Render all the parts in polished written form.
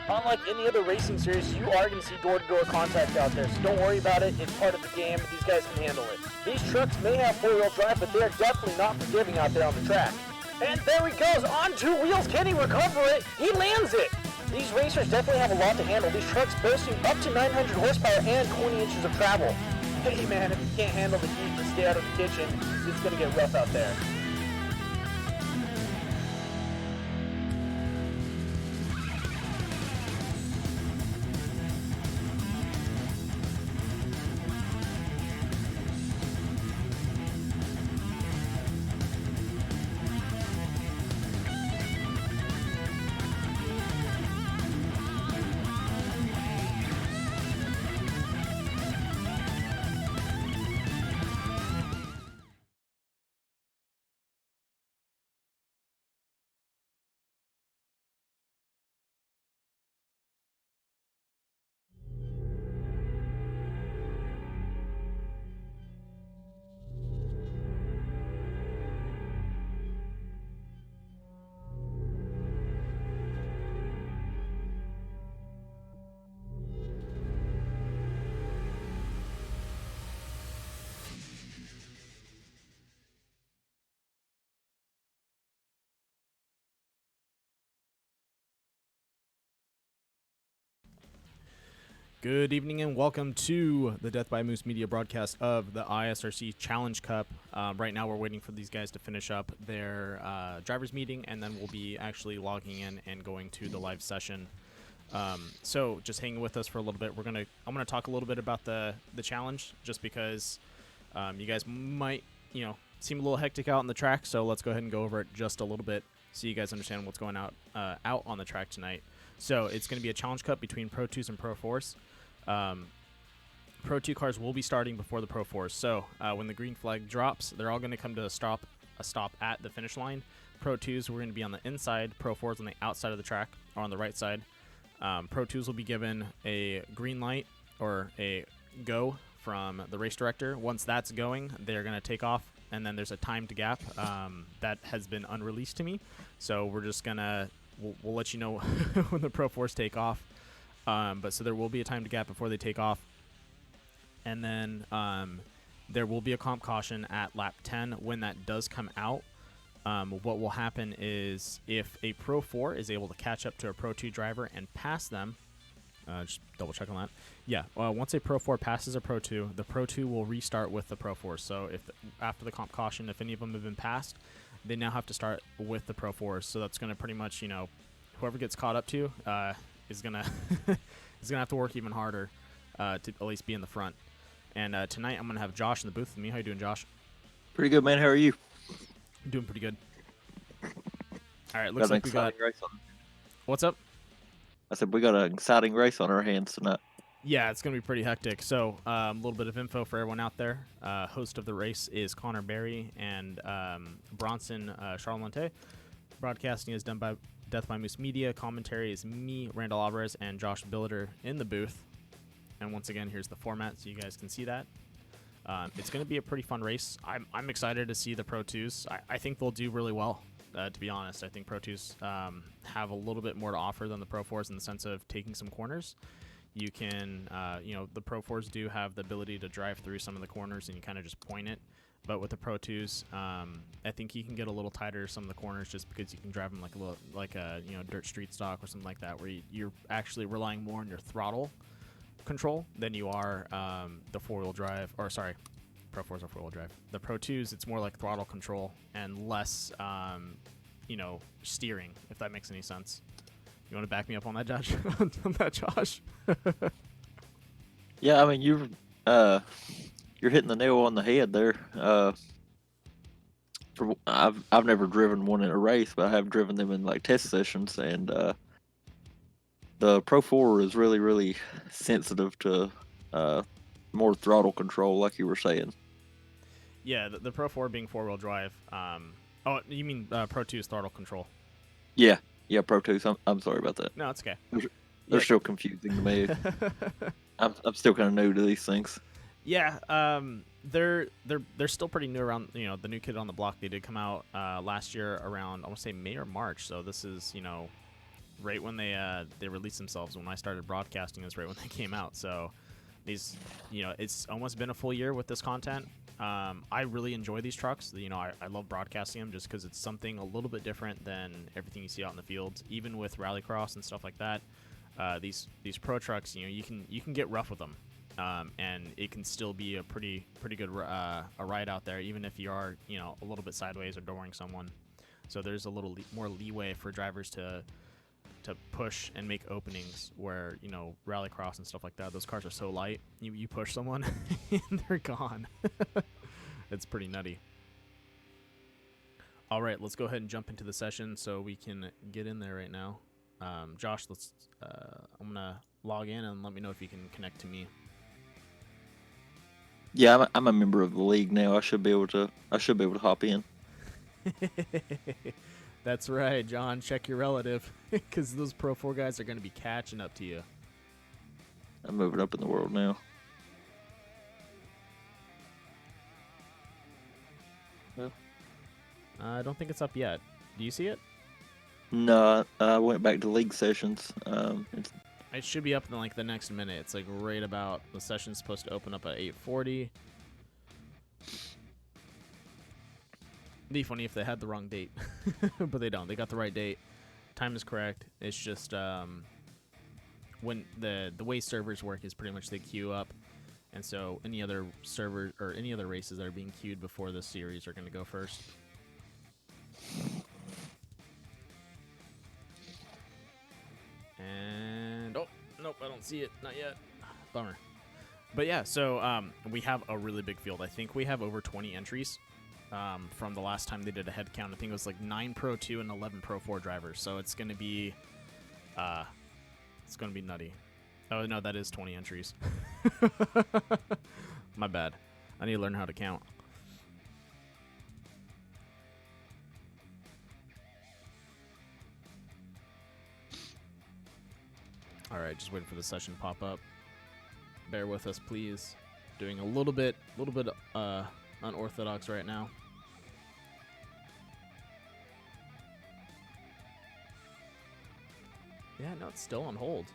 Unlike any other racing series, you are going to see door-to-door contact out there, so don't worry about it. It's part of the game. These guys can handle it. These trucks may have four-wheel drive, but they're definitely not forgiving out there on the track. And there he goes, on two wheels. Can he recover it? He lands it. These racers definitely have a lot to handle. These trucks boasting up to 900 horsepower and 20 inches of travel. Hey man, if you can't handle the heat, just stay out of the kitchen. It's going to get rough out there. Good evening and welcome to the Death by Moose Media broadcast of the ISRC Challenge Cup. Right now we're waiting for these guys to finish up their driver's meeting, and then we'll be actually logging in and going to the live session. So just hang with us for a little bit. I'm gonna talk a little bit about the challenge, just because you guys might seem a little hectic out on the track. So let's go ahead and go over it just a little bit so you guys understand what's going out on the track tonight. So it's going to be a challenge cup between Pro2s and Pro4s. Pro 2 cars will be starting before the Pro 4s. So when the green flag drops, they're all going to come to a stop at the finish line. Pro 2s we're going to be on the inside, Pro 4s on the outside of the track or on the right side. Pro 2s will be given a green light or a go from the race director. Once that's going, they're going to take off, and then there's a timed gap that has been unreleased to me. So we're just going to we'll let you know when the Pro 4s take off. But so there will be a timed gap before they take off. And then there will be a comp caution at lap 10. When that does come out, what will happen is if a Pro 4 is able to catch up to a Pro 2 driver and pass them, just double check on that. Yeah, once a Pro 4 passes a Pro 2, the Pro 2 will restart with the Pro 4. So if after the comp caution, if any of them have been passed, they now have to start with the Pro 4s. So that's going to pretty much, whoever gets caught up to is gonna is gonna have to work even harder to at least be in the front. And tonight I'm gonna have Josh in the booth with me. How you doing, Josh? Pretty good, man. How are you? I'm doing pretty good. All right, looks like we got. Race on. What's up? I said we got an exciting race on our hands tonight. Yeah, it's gonna be pretty hectic. So a little bit of info for everyone out there. Host of the race is Connor Berry and Bronson Charlante. Broadcasting is done by Death by Moose Media. Commentary is me, Randall Alvarez, and Josh Billiter in the booth. And once again, here's the format so you guys can see that. It's going to be a pretty fun race. I'm excited to see the Pro 2s. I think they'll do really well, to be honest. I think Pro 2s have a little bit more to offer than the Pro 4s in the sense of taking some corners. You can, the Pro 4s do have the ability to drive through some of the corners and you kind of just point it. But with the Pro 2s, I think you can get a little tighter some of the corners just because you can drive them like a dirt street stock or something like that, where you're actually relying more on your throttle control than you are the four-wheel drive. Or sorry, Pro 4s are four-wheel drive. The Pro 2s, it's more like throttle control and less, steering. If that makes any sense. You want to back me up on that, Josh? Josh? Yeah, I mean you're hitting the nail on the head there. I've never driven one in a race, but I have driven them in like test sessions, and the Pro 4 is really, really sensitive to more throttle control, like you were saying. Yeah, the Pro 4 being four-wheel drive. Oh, you mean Pro 2's throttle control? Yeah, Pro 2. I'm sorry about that. No, it's okay. They're still confusing to me. I'm still kind of new to these things. Yeah, they're still pretty new around, the new kid on the block. They did come out last year around, I want to say May or March. So this is, right when they released themselves. When I started broadcasting, is right when they came out. So these, it's almost been a full year with this content. I really enjoy these trucks. I love broadcasting them just because it's something a little bit different than everything you see out in the field. Even with rallycross and stuff like that, these pro trucks, you can get rough with them, and it can still be a pretty good a ride out there, even if you are a little bit sideways or dooring someone. So there's a little more leeway for drivers to push and make openings where, rallycross and stuff like that, those cars are so light, you push someone and they're gone. It's pretty nutty. All right, let's go ahead and jump into the session so we can get in there right now. Josh, I'm gonna log in and let me know if you can connect to me. Yeah, I'm a member of the league now. I should be able to hop in. That's right, John. Check your relative, because those Pro4 guys are going to be catching up to you. I'm moving up in the world now. Well, I don't think it's up yet. Do you see it? No, I went back to league sessions. It should be up in like the next minute. It's like right about, the session's supposed to open up at 8:40. Be funny if they had the wrong date, but they don't. They got the right date. Time is correct. It's just when the way servers work is pretty much they queue up, and so any other server or any other races that are being queued before this series are going to go first. And oh nope, I don't see it. Not yet. Bummer. But yeah, so we have a really big field. I think we have over 20 entries. From the last time they did a head count. I think it was like 9 Pro2 and 11 Pro4 drivers. So it's gonna be nutty. Oh no, that is 20 entries. My bad. I need to learn how to count. All right, just waiting for the session to pop up. Bear with us, please. Doing a little bit unorthodox right now. Yeah, no, it's still on hold.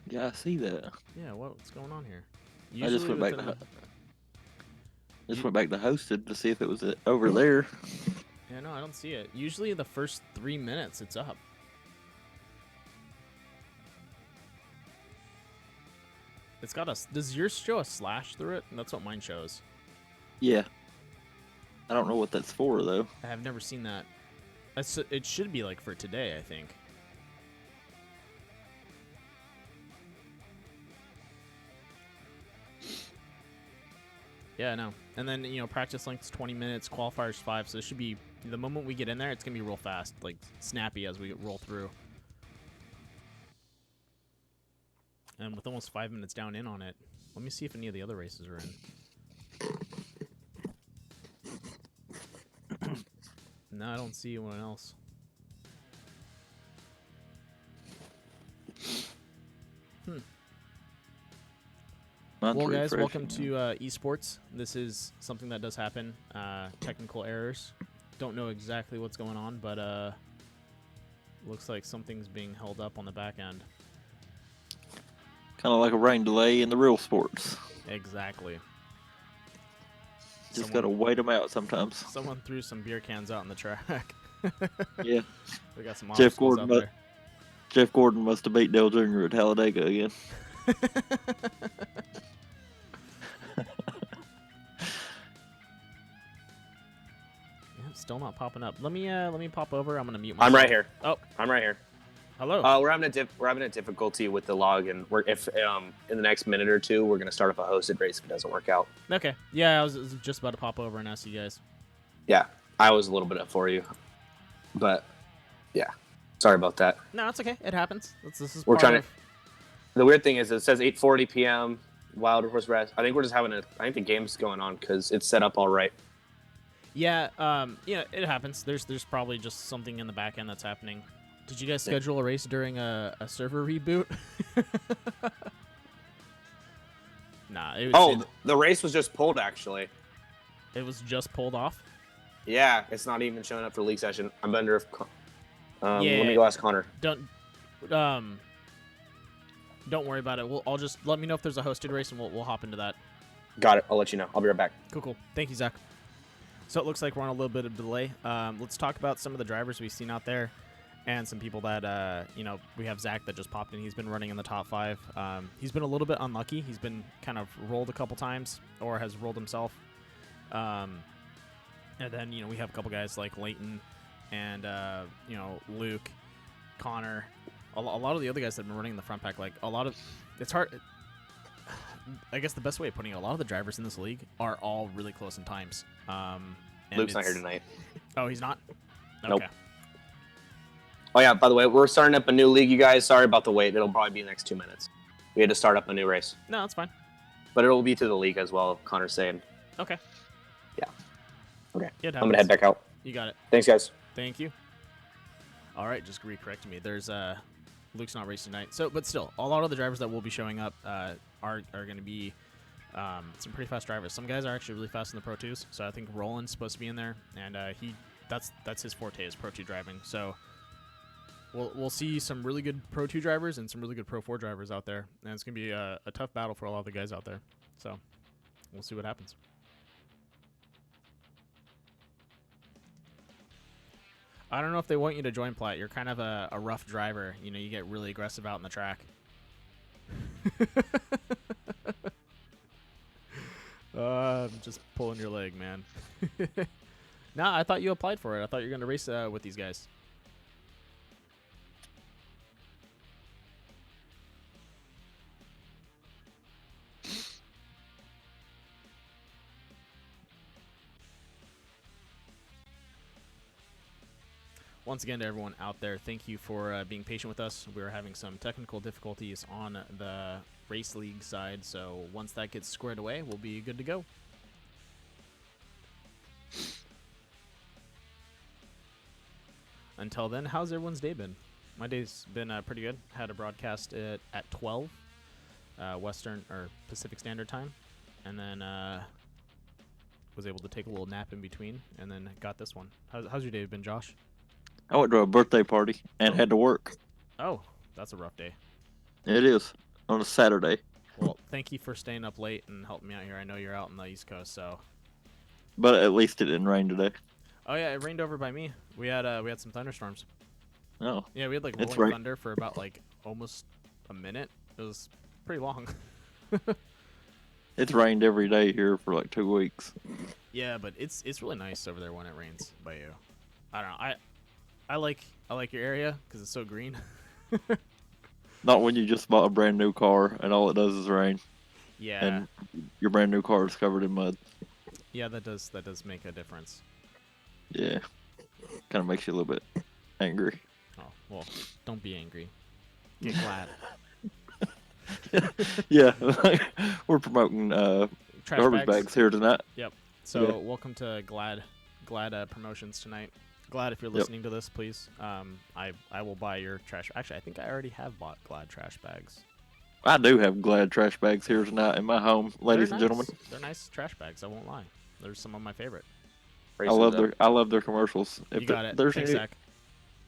Yeah, I see that. Yeah, what's going on here? I just went back to hosted to see if it was over there. Yeah, no, I don't see it. Usually the first 3 minutes it's up. It's got does yours show a slash through it? That's what mine shows. Yeah. I don't know what that's for though. I have never seen that. It should be like for today, I think. Yeah, I know. And then, practice length's 20 minutes, qualifiers 5, so it should be, the moment we get in there, it's going to be real fast, like snappy as we roll through. And with almost 5 minutes down in on it, let me see if any of the other races are in. No, I don't see anyone else. Well, guys, welcome to esports. This is something that does happen. Technical errors. Don't know exactly what's going on, but looks like something's being held up on the back end. Kind of like a rain delay in the real sports. Exactly. Just gotta wait them out sometimes. Someone threw some beer cans out on the track. Yeah. We got some obstacles out there. Jeff Gordon must have beat Dale Jr. at Talladega again. Still not popping up. Let me pop over. I'm gonna mute myself. I'm right here. Oh, I'm right here. Hello. We're having a difficulty with the log, and if in the next minute or two we're gonna start up a hosted race if it doesn't work out. Okay. Yeah, I was just about to pop over and ask you guys. Yeah, I was a little bit up for you, but yeah, sorry about that. No, it's okay. It happens. This is We're part trying of... to. The weird thing is it says 8:40 p.m. Wild Horse Rest. I think we're just having I think the game's going on because it's set up all right. Yeah, it happens. There's probably just something in the back end that's happening. Did you guys schedule a race during a server reboot? Nah. The race was just pulled, actually. It was just pulled off? Yeah, it's not even showing up for league session. I'm under... Let Yeah. me go ask Connor. Don't worry about it. I'll just let me know if there's a hosted race, and we'll hop into that. Got it. I'll let you know. I'll be right back. Cool. Thank you, Zach. So it looks like we're on a little bit of delay. Let's talk about some of the drivers we've seen out there, and some people that we have Zach that just popped in. He's been running in the top 5. He's been a little bit unlucky. He's been kind of rolled a couple times, or has rolled himself. And then we have a couple guys like Leighton and Luke, Connor, a lot of the other guys that have been running in the front pack. Like it's hard. I guess the best way of putting it, a lot of the drivers in this league are all really close in times. And Luke's not here tonight. Oh, he's not? Nope. Okay. Oh, yeah, by the way, we're starting up a new league, you guys. Sorry about the wait. It'll probably be the next 2 minutes. We had to start up a new race. No, that's fine. But it'll be to the league as well, Connor's saying. Okay. Yeah. Okay. It I'm going to head back out. You got it. Thanks, guys. Thank you. All right, just re-correcting me. There's Luke's not racing tonight. But still, a lot of the drivers that will be showing up are going to be some pretty fast drivers. Some guys are actually really fast in the Pro2s. So I think Roland's supposed to be in there, and that's his forte, is Pro2 driving. So we'll see some really good Pro2 drivers and some really good Pro4 drivers out there, and it's going to be a tough battle for a lot of the guys out there. So we'll see what happens. I don't know if they want you to join Platt. You're kind of a rough driver. You get really aggressive out in the track. I'm just pulling your leg, man. Nah, I thought you applied for it. I thought you were going to race with these guys. Once again, to everyone out there, thank you for being patient with us. We're having some technical difficulties on the race league side, so once that gets squared away, we'll be good to go. Until then, how's everyone's day been? My day's been pretty good. Had a broadcast at 12 Western or Pacific Standard Time, and then was able to take a little nap in between, and then got this one. How's your day been, Josh? I went to a birthday party and had to work. Oh, that's a rough day. It is, on a Saturday. Well, thank you for staying up late and helping me out here. I know you're out on the East Coast, so. But at least it didn't rain today. Oh yeah, it rained over by me. We had some thunderstorms. Oh. Yeah, we had like It's rolling right. thunder for about like almost a minute. It was pretty long. It's rained every day here for like 2 weeks. Yeah, but it's really nice over there when it rains by you. I don't know. I like your area because it's so green. Not when you just bought a brand new car and all it does is rain. Yeah. And your brand new car is covered in mud. Yeah, that does make a difference. Yeah. Kind of makes you a little bit angry. Oh, well, don't be angry. Get glad. Yeah. We're promoting Trash garbage bags here tonight. Yep. So Yeah. welcome to Glad promotions tonight. Glad, if you're listening to this, please. I will buy your trash. Actually, I think I already have bought Glad trash bags. I do have Glad trash bags here tonight in my home, ladies and gentlemen. They're nice trash bags. I won't lie. They're some of my favorite. I love their commercials. You got it. There's Thanks, Zach.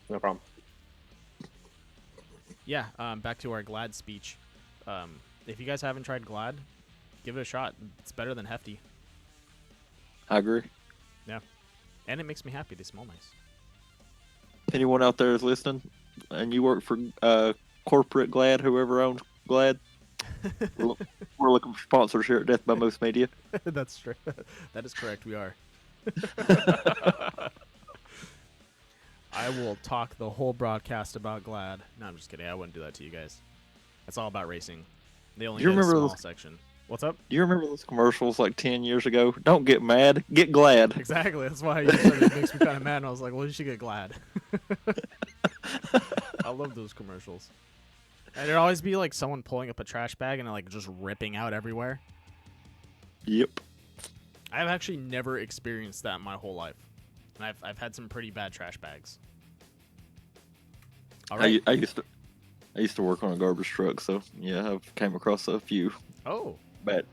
No problem. Yeah. Back to our Glad speech. If you guys haven't tried Glad, give it a shot. It's better than Hefty. I agree. Yeah. And it makes me happy. They smell nice. Anyone out there is listening, and you work for corporate Glad, whoever owns Glad, we're looking for sponsors here at Death by Moose Media. That's true. That is correct. We are. I will talk the whole broadcast about Glad. No, I'm just kidding. I wouldn't do that to you guys. It's all about racing. They only Do you get a remember small those- section. What's up? Do you remember those commercials like 10 years ago? Don't get mad, get glad. Exactly. That's why you said it makes me kind of mad. And I was like, well, you should get Glad. I love those commercials. And there'd always be like someone pulling up a trash bag and like just ripping out everywhere. Yep. I've actually never experienced that in my whole life. And I've had some pretty bad trash bags. All right. I used to work on a garbage truck, so yeah, I've came across a few Oh,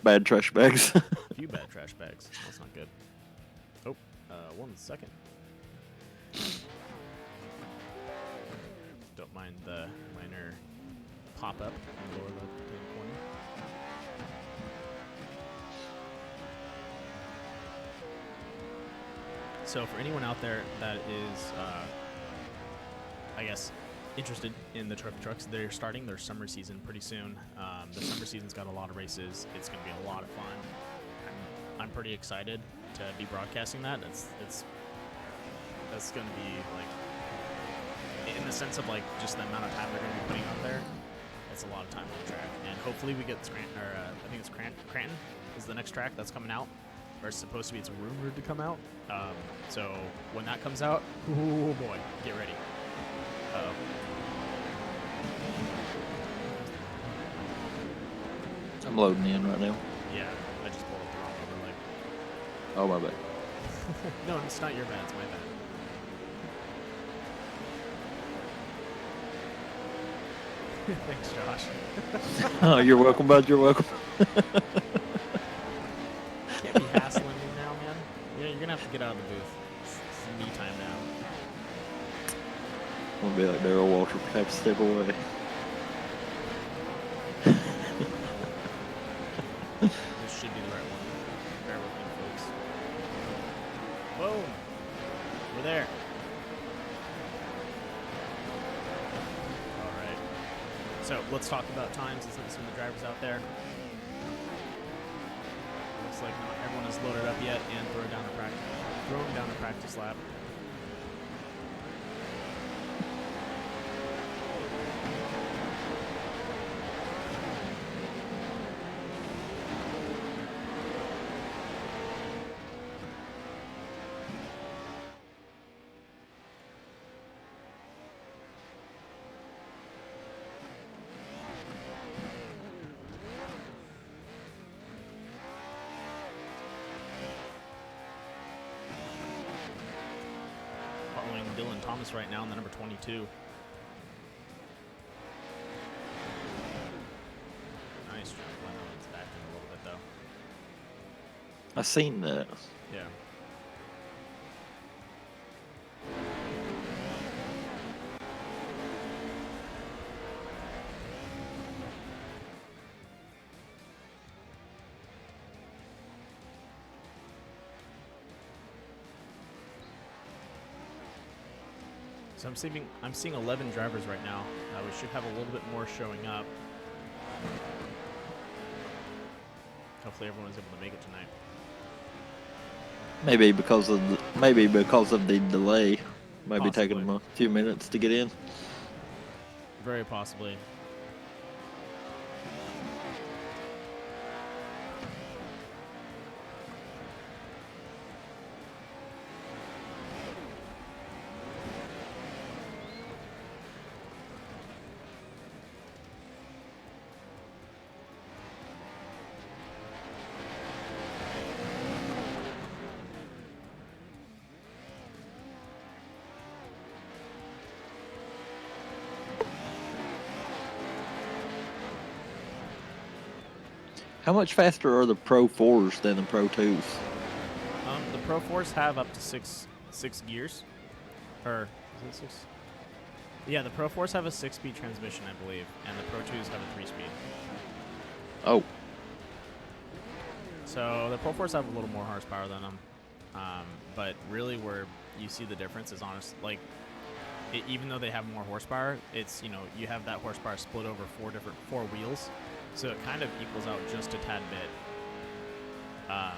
bad trash bags. a few bad trash bags. That's not good. Oh, 1 second. find the minor pop-up in the lower left-hand corner. So for anyone out there that is, I guess, interested in the trophy trucks, they're starting their summer season pretty soon. The summer season's got a lot of races. It's going to be a lot of fun. I'm pretty excited to be broadcasting that. That's going to be like, in the sense of like just the amount of time they're going to be putting out there. It's a lot of time on the track, and hopefully we get Scranton, or I think it's Cranton is the next track that's coming out. Or it's supposed to be, it's rumored to come out. So when that comes out, oh boy, get ready. I'm loading in right now. Yeah, I just pulled up the wrong overlay. Oh, my bad. No, it's not your bad, it's my bad. Thanks, Josh. Oh, you're welcome, bud. You're welcome. Can't be hassling me now, man. Yeah, you're gonna have to get out of the booth. It's me time now. I'm gonna be like Darryl Walter, have to step away. This should be the right one. Bear with me, folks. Boom! We're there. Alright. So, let's talk about times and some of the drivers out there. Looks like not everyone is loaded up yet and throwing down a practice lap. Dylan Thomas right now in the number 22. Nice jump. It's back in a little bit though. I seen that. Yeah. So I'm seeing 11 drivers right now. We should have a little bit more showing up. Hopefully everyone's able to make it tonight. Maybe because of the delay. Maybe taking Possibly. them a few minutes to get in. Very possibly. How much faster are the Pro4s than the Pro2s? The Pro4s have up to six gears. Or, is it 6? Yeah, the Pro4s have a 6-speed transmission, I believe, and the Pro2s have a 3-speed. Oh. So the Pro4s have a little more horsepower than them. But really where you see the difference is even though they have more horsepower, it's, you have that horsepower split over four wheels. So it kind of equals out just a tad bit. Yeah,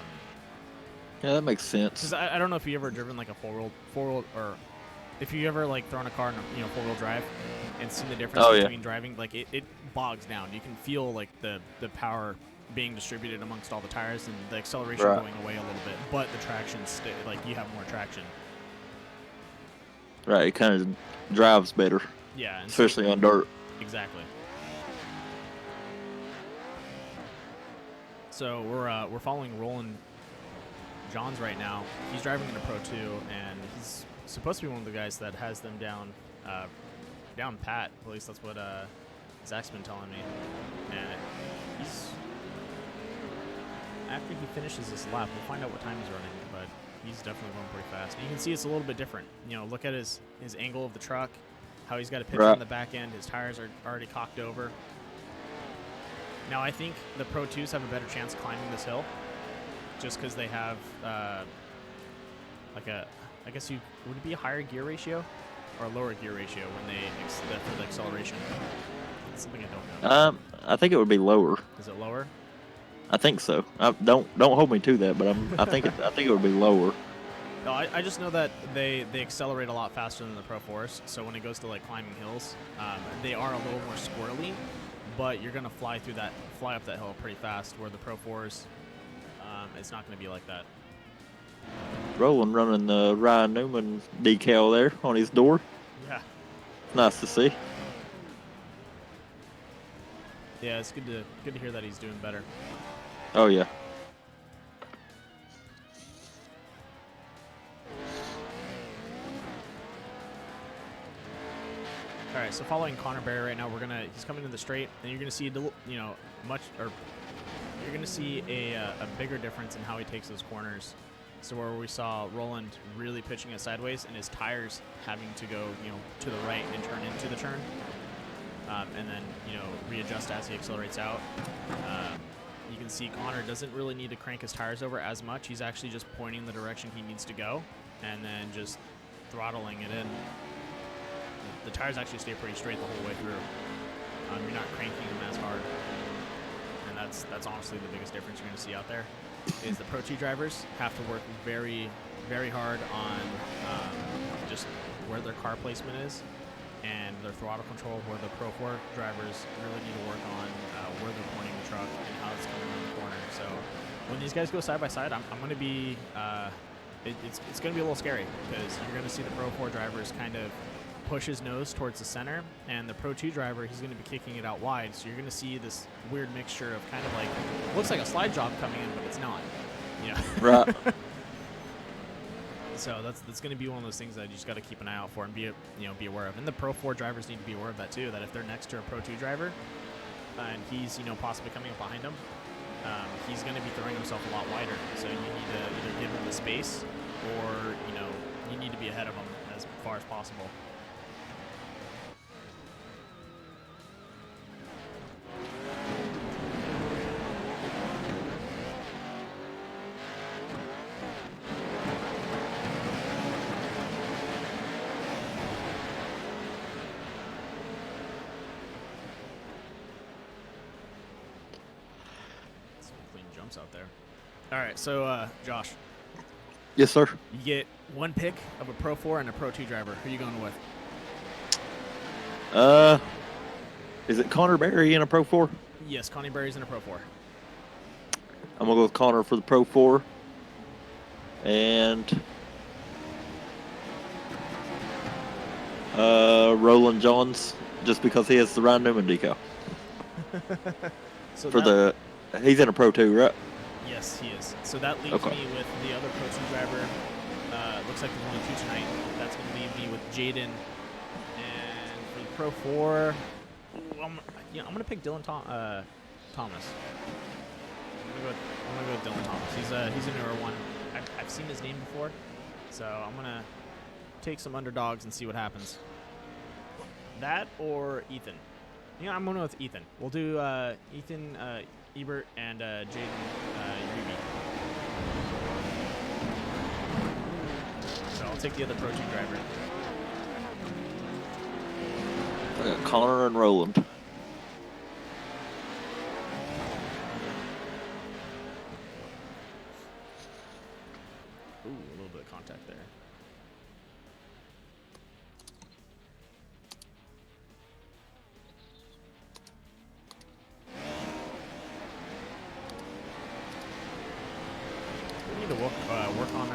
that makes sense. Because I don't know if you ever driven like a four-wheel, or if you ever like thrown a car in a four-wheel drive and seen the difference between driving, like it bogs down. You can feel like the power being distributed amongst all the tires and the acceleration going away a little bit, but the traction like you have more traction. Right, it kind of drives better. Yeah, especially on dirt. Exactly. So we're following Roland Johns right now. He's driving in a Pro2, and he's supposed to be one of the guys that has them down pat. At least that's what Zach's been telling me. And he's after he finishes this lap, we'll find out what time he's running, but he's definitely going pretty fast. You can see it's a little bit different. Look at his angle of the truck, how he's got a pitch Right. on the back end. His tires are already cocked over. Now, I think the Pro 2s have a better chance climbing this hill just because they have like a, I guess would it be a higher gear ratio or a lower gear ratio when they for the acceleration? That's something I don't know. I think it would be lower. Is it lower? I think so. Don't hold me to that, but I think it would be lower. No, I just know that they accelerate a lot faster than the Pro 4s. So when it goes to like climbing hills, they are a little more squirrely, but you're gonna fly up that hill pretty fast. Where the Pro 4s, it's not gonna be like that. Roland running the Ryan Newman decal there on his door. Yeah. Nice to see. Yeah, it's good to hear that he's doing better. Oh yeah. All right, so following Connor Berry right now, he's coming to the straight, and you're gonna see you're gonna see a bigger difference in how he takes those corners. So where we saw Roland really pitching it sideways, and his tires having to go to the right and turn into the turn, and then readjust as he accelerates out. You can see Connor doesn't really need to crank his tires over as much. He's actually just pointing the direction he needs to go, and then just throttling it in. The tires actually stay pretty straight the whole way through. You're not cranking them as hard, and that's honestly the biggest difference you're going to see out there. Is the Pro 2 drivers have to work very, very hard on just where their car placement is and their throttle control, where the Pro 4 drivers really need to work on where they're pointing the truck and how it's coming around the corner. So when these guys go side by side, I'm going to be it's going to be a little scary because you're going to see the Pro 4 drivers kind of push his nose towards the center, and the Pro 2 driver, he's going to be kicking it out wide. So you're going to see this weird mixture of kind of like, looks like a slide job coming in, but it's not. Yeah. Right. So that's going to be one of those things that you just got to keep an eye out for and be aware of. And the Pro 4 drivers need to be aware of that too. That if they're next to a Pro 2 driver, and he's possibly coming up behind him, he's going to be throwing himself a lot wider. So you need to either give him the space, or you need to be ahead of him as far as possible. Out there. All right, so Josh. Yes, sir. You get one pick of a Pro 4 and a Pro 2 driver. Who are you going with? Is it Connor Berry in a Pro 4? Yes, Connie Berry's in a Pro 4. I'm gonna go with Connor for the Pro 4, and Roland Johns, just because he has the Ryan Newman decal. So he's in a Pro 2, right? Yes, he is. So that leaves me with the other Pro 2 driver. Looks like there's only two tonight. That's going to leave me with Jaden. And for the Pro 4, I'm going to pick Dylan Thomas. I'm going to go with Dylan Thomas. He's a newer one. I've seen his name before, so I'm going to take some underdogs and see what happens. That or Ethan. I'm going with Ethan. We'll do Ethan Ebert and Jaden Ruby. So I'll take the other Pro 2 driver. I got Connor and Roland. Ooh, a little bit of contact there. We need to work on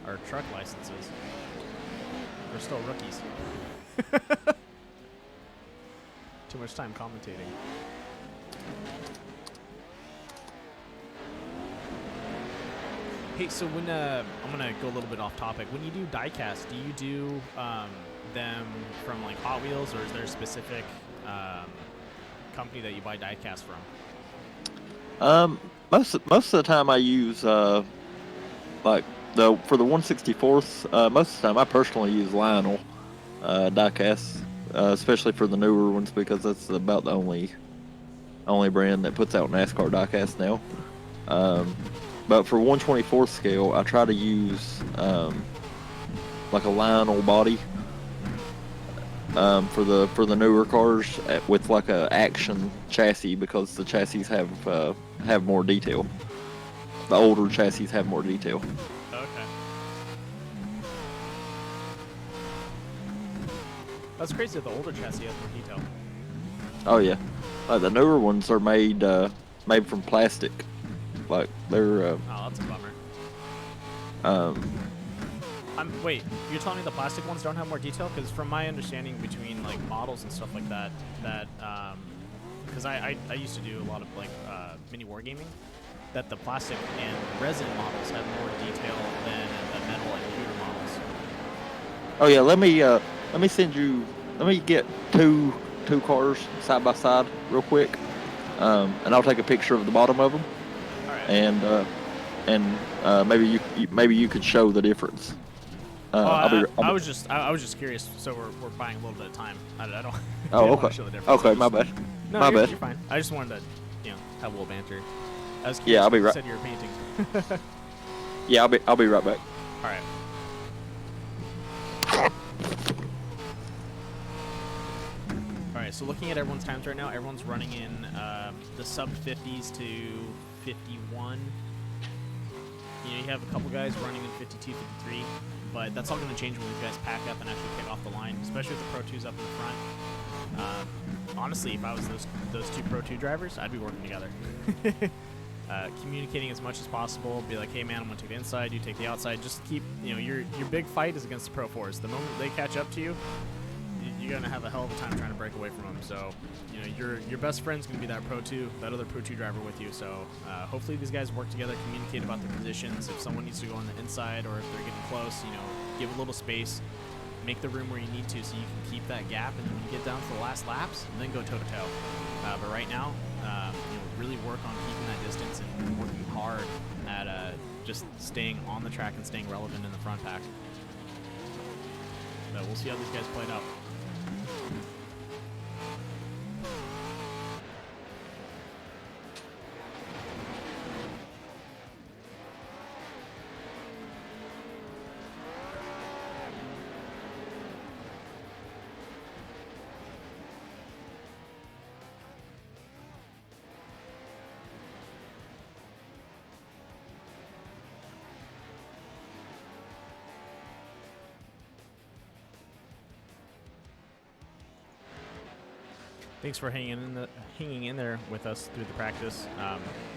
our truck licenses. We're still rookies. Too much time commentating. Hey, so when I'm gonna go a little bit off topic. When you do diecast, do you do them from like Hot Wheels, or is there a specific company that you buy diecast from? Most of the time I use for the 1/64th. Most of the time I personally use Lionel diecast. especially for the newer ones because that's about the only brand that puts out NASCAR diecast now. But for 1/24 scale, I try to use like a Lionel body for the newer cars with like a action chassis because the chassis have more detail. The older chassis have more detail. Okay. That's crazy that the older chassis has more detail. Oh yeah, the newer ones are made from plastic. Like they're. Oh, that's a bummer. Wait, you're telling me the plastic ones don't have more detail? Because from my understanding, between like models and stuff like that, because I used to do a lot of like mini wargaming, that the plastic and resin models have more detail than the metal and pewter models. Oh yeah, let me send you. Let me get two cars side by side real quick, and I'll take a picture of the bottom of them, All right. and maybe you could show the difference. I was just curious, so we're buying a little bit of time. I don't. Oh, didn't wanna okay. show the difference. Okay, my bad. No, My you're, bad. You're fine. I just wanted to, have a little banter. I was curious. Yeah, I'll be when you right. said you were painting. Yeah, I'll be right back. All right. All right. So looking at everyone's times right now, everyone's running in the sub 50s to 51. You have a couple guys running in 52, 53, but that's all going to change when these guys pack up and actually kick off the line, especially with the Pro 2s up in the front. Honestly, if I was those two Pro 2 drivers, I'd be working together. Communicating as much as possible. Be like, hey man, I'm going to take the inside, you take the outside. Just keep, your big fight is against the Pro 4s. The moment they catch up to you, you're going to have a hell of a time trying to break away from them. So, your best friend's going to be that Pro 2, that other Pro 2 driver with you. So, hopefully these guys work together, communicate about their positions. If someone needs to go on the inside or if they're getting close, give a little space, make the room where you need to so you can keep that gap. And then when you get down to the last laps, and then go toe-to-toe. But right now, really work on keeping that distance and working hard at just staying on the track and staying relevant in the front pack. But we'll see how these guys play it out. Thanks for hanging in there with us through the practice.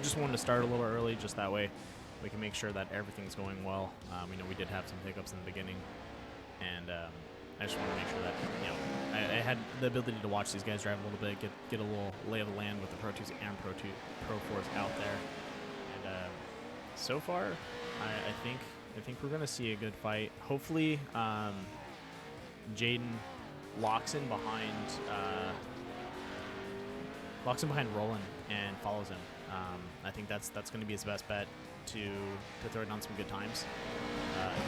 Just wanted to start a little early, just that way we can make sure that everything's going well. We did have some hiccups in the beginning, and I just want to make sure that I had the ability to watch these guys drive a little bit, get a little lay of the land with the Pro 2s and Pro 4s out there, and so far, I think we're gonna see a good fight. Hopefully, Jaden locks in behind Roland and follows him. I think that's going to be his best bet to throw down some good times.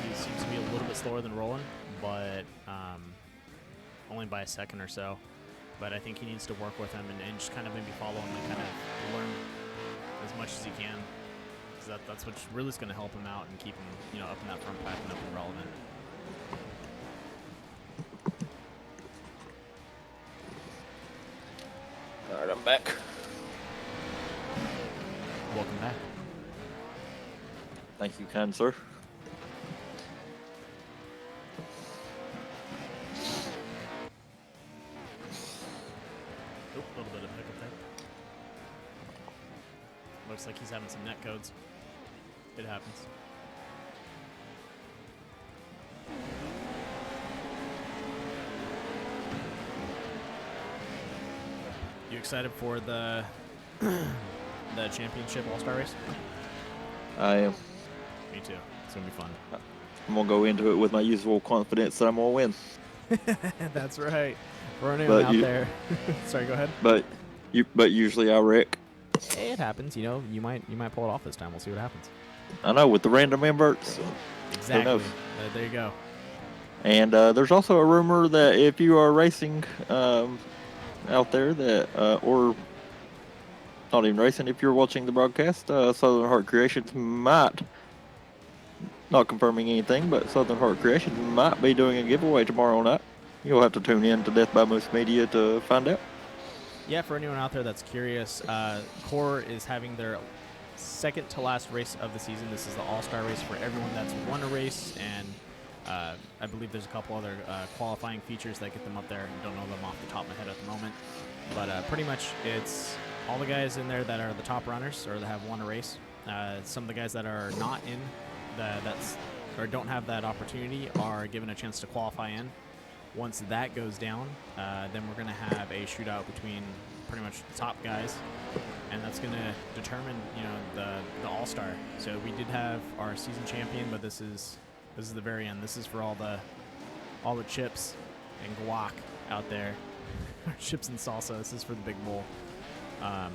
He seems to be a little bit slower than Roland, but only by a second or so. But I think he needs to work with him and just kind of maybe follow him and kind of learn as much as he can, because that's what's really going to help him out and keep him up in that front pack and up and relevant. All right, I'm back. Welcome back. Thank you, kind sir. Oop, a little bit of hiccup there. Looks like he's having some net codes. It happens. You excited for the the championship all-star race? I am. Me too. It's gonna be fun. I'm gonna go into it with my usual confidence that I'm gonna win. That's right. Running But out you- there. Sorry, go ahead. But usually I wreck. Hey, it happens. You might pull it off this time. We'll see what happens. I know with the random inverts. Exactly. knows? There you go. And there's also a rumor that if you are racing out there that, or not even racing, if you're watching the broadcast, Southern Heart Creations might, not confirming anything, but Southern Heart Creations might be doing a giveaway tomorrow night. You'll have to tune in to Death by Moose Media to find out. Yeah, for anyone out there that's curious, Core is having their second to last race of the season. This is the all-star race for everyone that's won a race, and I believe there's a couple other qualifying features that get them up there. I don't know them off the top of my head at the moment, but pretty much it's all the guys in there that are the top runners or that have won a race. Some of the guys that are not in or don't have that opportunity are given a chance to qualify in. Once that goes down, then we're going to have a shootout between pretty much the top guys, and that's going to determine, the all-star. So we did have our season champion, but this is the very end. This is for all the chips and guac out there, chips and salsa. This is for the big bowl.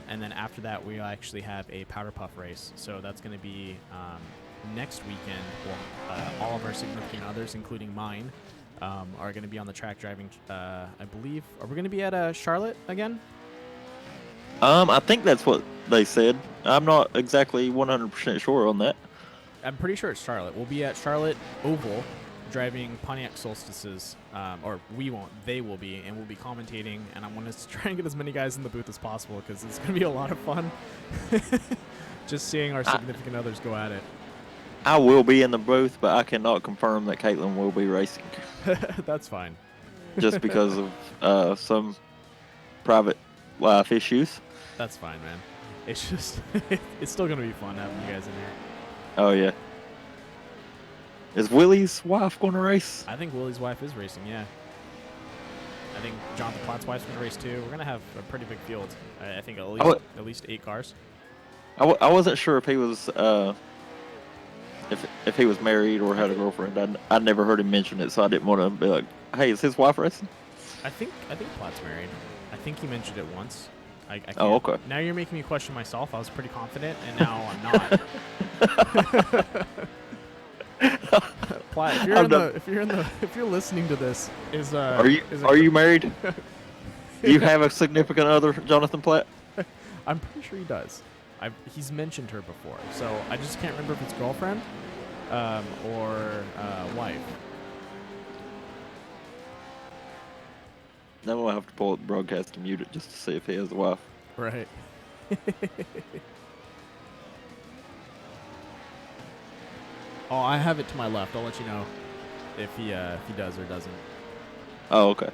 And then after that, we actually have a powder puff race. So that's going to be next weekend. Well, all of our significant others, including mine, are going to be on the track driving. I believe. Are we going to be at Charlotte again? I think that's what they said. I'm not exactly 100% sure on that. I'm pretty sure it's Charlotte. We'll be at Charlotte Oval driving Pontiac Solstices, or we won't. They will be, and we'll be commentating, and I'm going to try and get as many guys in the booth as possible because it's going to be a lot of fun just seeing our significant others go at it. I will be in the booth, but I cannot confirm that Caitlin will be racing. That's fine. Just because of some private life issues. That's fine, man. It's just, it's still going to be fun having you guys in here. Oh, yeah. Is Willie's wife going to race? I think Willie's wife is racing, yeah. I think Jonathan Platt's wife's going to race too. We're going to have a pretty big field. I think at least 8 cars. I wasn't sure if he was if he was married or had a girlfriend. I never heard him mention it, so I didn't want to be like, hey, is his wife racing? I think Platt's married. I think he mentioned it once. I can't. Oh, okay. Now you're making me question myself. I was pretty confident, and now I'm not. Platt, if you're listening to this, are you married? Do you have a significant other, Jonathan Platt? I'm pretty sure he does. He's mentioned her before, so I just can't remember if it's girlfriend or wife. Then we'll have to pull up the broadcast and mute it just to see if he has a wife. Right. Oh, I have it to my left. I'll let you know if he does or doesn't. Oh, okay.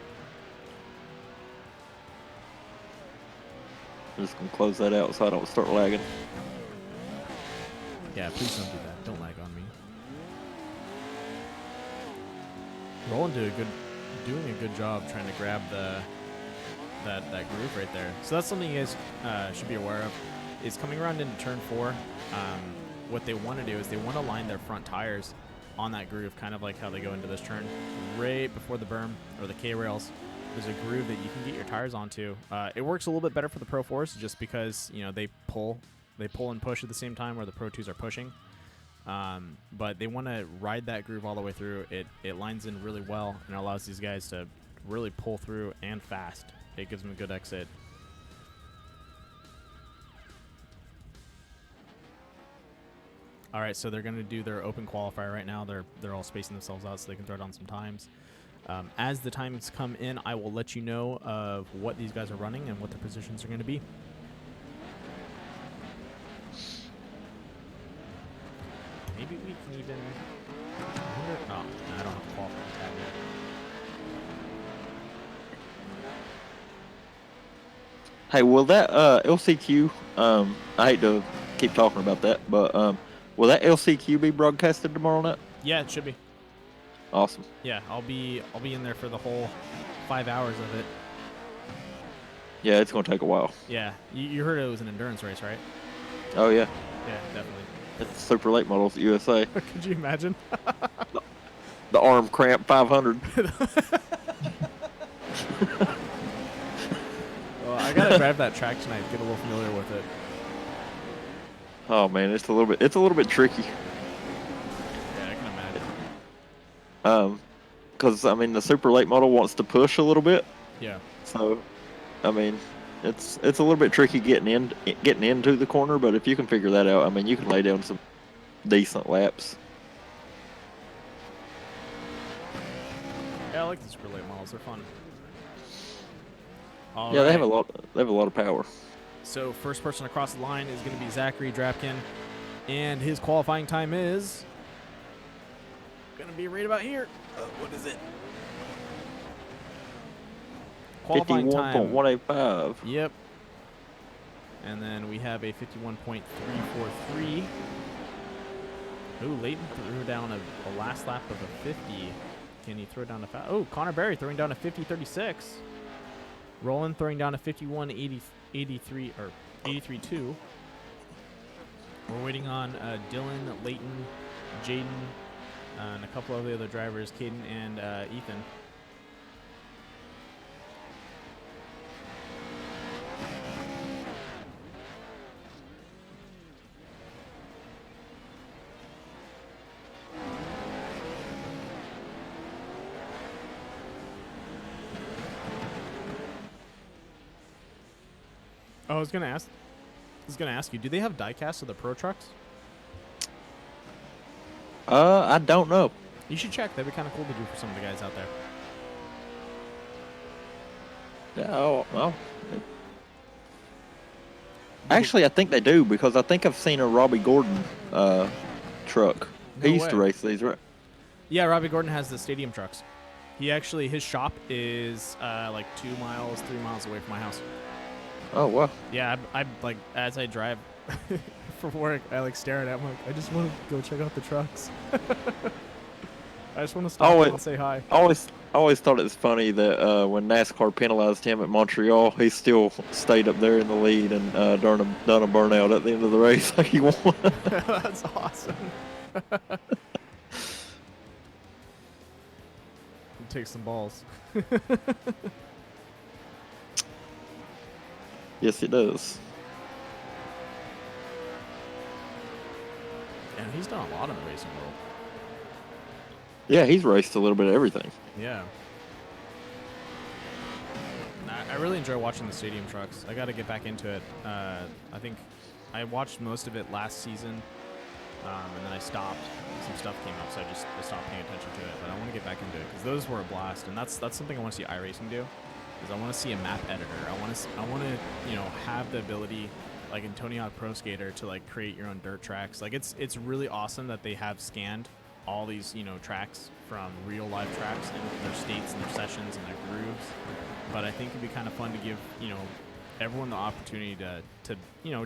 I'm just going to close that out so I don't start lagging. Yeah, please don't do that. Don't lag on me. Roland doing a good job trying to grab that groove right there. So that's something you guys should be aware of. Is coming around into turn 4. What they want to do is they want to line their front tires on that groove, kind of like how they go into this turn. Right before the berm or the K-rails, there's a groove that you can get your tires onto. It works a little bit better for the Pro4s just because, they pull and push at the same time where the Pro2s are pushing. But they want to ride that groove all the way through. It lines in really well and allows these guys to really pull through and fast. It gives them a good exit. All right, so they're going to do their open qualifier right now. They're all spacing themselves out so they can throw down some times. As the times come in, I will let you know of what these guys are running and what their positions are going to be. Maybe we can even... I don't have to qualify tab yet. Hey, will that LCQ, I hate to keep talking about that, but will that LCQ be broadcasted tomorrow night? Yeah, it should be. Awesome. Yeah, I'll be in there for the whole 5 hours of it. Yeah, it's going to take a while. Yeah, you heard it was an endurance race, right? Oh, yeah. Yeah, definitely. It's Super Late Models USA. Could you imagine? The Arm Cramp 500. Well, I gotta drive that track tonight, get a little familiar with it. Oh man, it's a little bit tricky. Yeah, I can imagine. because I mean the super late model wants to push a little bit. Yeah. So, I mean, it's a little bit tricky getting into the corner, but if you can figure that out, I mean, you can lay down some decent laps. Yeah, I like the super late models. They're fun. All Yeah, they right. have a lot. They have a lot of power. So first person across the line is going to be Zachary Drapkin, and his qualifying time is going to be right about here. What is it? Qualifying time. 51.185. Yep. And then we have a 51.343. Ooh, Leighton threw down a last lap of a 50. Can he throw down a oh, Connor Berry throwing down a 50.36. Roland throwing down a 51.83 or 83.2. We're waiting on Dylan, Leighton, Jaden, and a couple of the other drivers, Caden and Ethan. Oh, I was gonna ask you, do they have diecast of the Pro trucks? I don't know. You should check. That'd be kind of cool to do for some of the guys out there. Yeah, well. Actually, I think they do because I think I've seen a Robbie Gordon truck. No He used to way. race these, right? Yeah, Robbie Gordon has the stadium trucks. His shop is like 2 miles, 3 miles away from my house. Oh, wow. Yeah, I like as I drive for work, I like stare at it. I'm like, I just want to go check out the trucks. I just want to stop and say hi. I always thought it was funny that when NASCAR penalized him at Montreal, he still stayed up there in the lead and done a burnout at the end of the race like he won. That's awesome. Take some balls. Yes, it does. And he's done a lot in the racing world. Yeah, he's raced a little bit of everything. Yeah. I really enjoy watching the stadium trucks. I got to get back into it. I think I watched most of it last season, and then I stopped. Some stuff came up, so I stopped paying attention to it. But I want to get back into it because those were a blast, and that's something I want to see iRacing do. Is I want to see a map editor. I want to have the ability, like in Tony Hawk Pro Skater, to like create your own dirt tracks. Like it's really awesome that they have scanned all these tracks from real life tracks and their states and their sessions and their grooves. But I think it'd be kind of fun to give everyone the opportunity to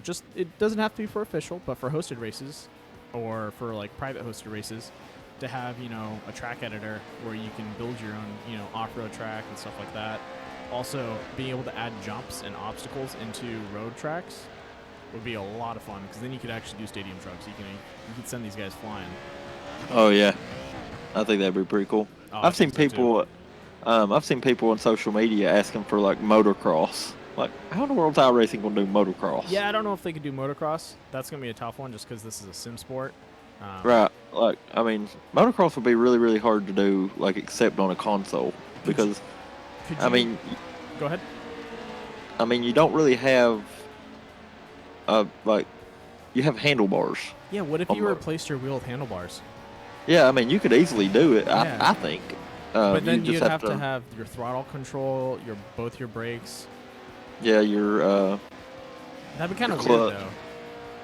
just, it doesn't have to be for official, but for hosted races or for like private hosted races, to have a track editor where you can build your own off-road track and stuff like that. Also, being able to add jumps and obstacles into road tracks would be a lot of fun because then you could actually do stadium trucks. You could send these guys flying. Oh yeah, I think that'd be pretty cool. Oh, I've seen people on social media asking for like motocross. Like, how in the world's iRacing gonna do motocross? Yeah, I don't know if they could do motocross. That's gonna be a tough one just because this is a sim sport. Right. Like, I mean, motocross would be really, really hard to do, like, except on a console because, I mean, go ahead. I mean, you don't really have, like, you have handlebars. Yeah, what if you replaced your wheel with handlebars? Yeah, I mean, you could easily do it. Yeah. I think. But then you you'd just have to have your throttle control, both your brakes. Yeah, your That'd be kind of clutch. weird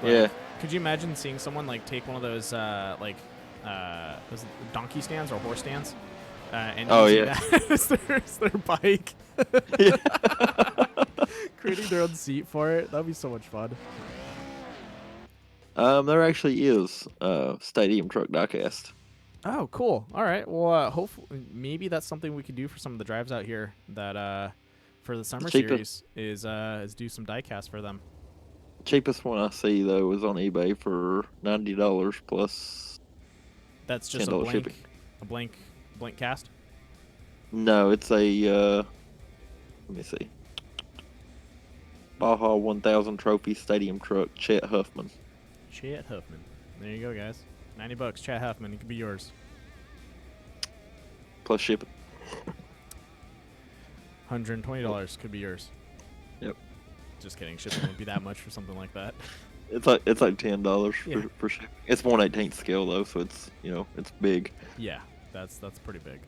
though. Yeah. Could you imagine seeing someone like take one of those those donkey stands or horse stands, and using that as their bike, creating their own seat for it? That'd be so much fun. There actually is stadium truck diecast. Oh, cool. All right. Well, hopefully, maybe that's something we could do for some of the drives out here. That for the summer series is do some diecast for them. Cheapest one I see though is on eBay for $90 plus. That's just $10 shipping. a blank cast. No, it's a. Let me see. Baja 1000 Trophy Stadium Truck, Chet Huffman. Chet Huffman. There you go, guys. $90. Chet Huffman. It could be yours. plus shipping. $120 could be yours. Yep. Just kidding. Shipping would be that much for something like that. It's like $10 Yeah. for shipping. It's 1/18 scale though, so it's it's big. Yeah, that's pretty big.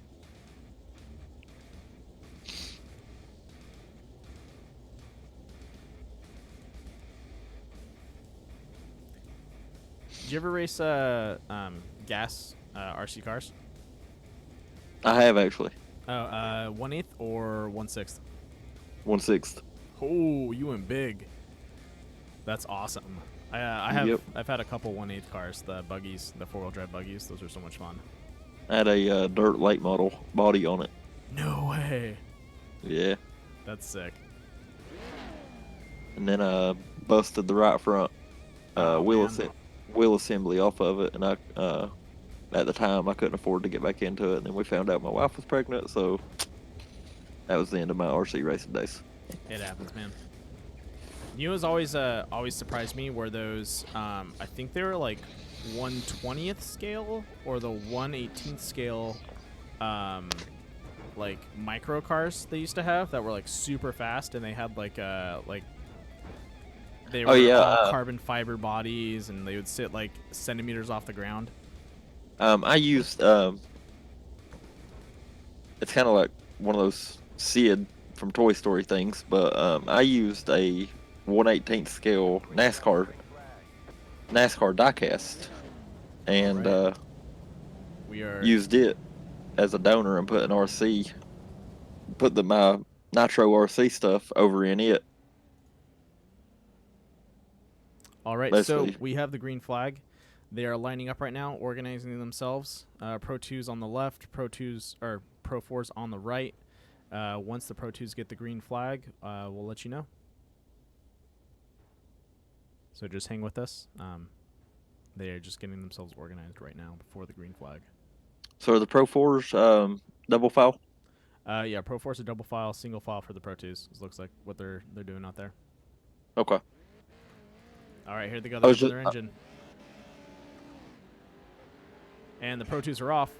Did you ever race gas RC cars? I have actually. Oh, 1/8 or 1/6? 1/6. Oh, you went big. That's awesome. I have Yep. I've had a couple 1/8 cars, the buggies, the 4-wheel drive buggies. Those are so much fun. I had a dirt late model body on it. No way. Yeah. That's sick. And then busted the right front Oh, wheel man. wheel assembly off of it, and I at the time I couldn't afford to get back into it, and then we found out my wife was pregnant, so that was the end of my RC racing days. It happens, man. You know, what's always surprised me were those. I think they were like 1/20th scale or the 1/18th scale, like micro cars they used to have that were like super fast, and they had like they were all carbon fiber bodies, and they would sit like centimeters off the ground. I used it's kind of like one of those Sid from Toy Story things, but I used a 1/18th scale NASCAR diecast, and Right. We are used it as a donor and put my Nitro RC stuff over in it. all right. Basically. So we have the green flag. They are lining up right now, organizing themselves. Pro2's on the left, Pro4's on the right. Once the Pro2's get the green flag, we'll let you know. So just hang with us. They are just getting themselves organized right now before the green flag. So are the Pro4s double file? Yeah, Pro4's a double file, single file for the Pro2's. This looks like what they're doing out there. Okay. All right, here they go. I They're was open just- their engine. And the Pro2's are off.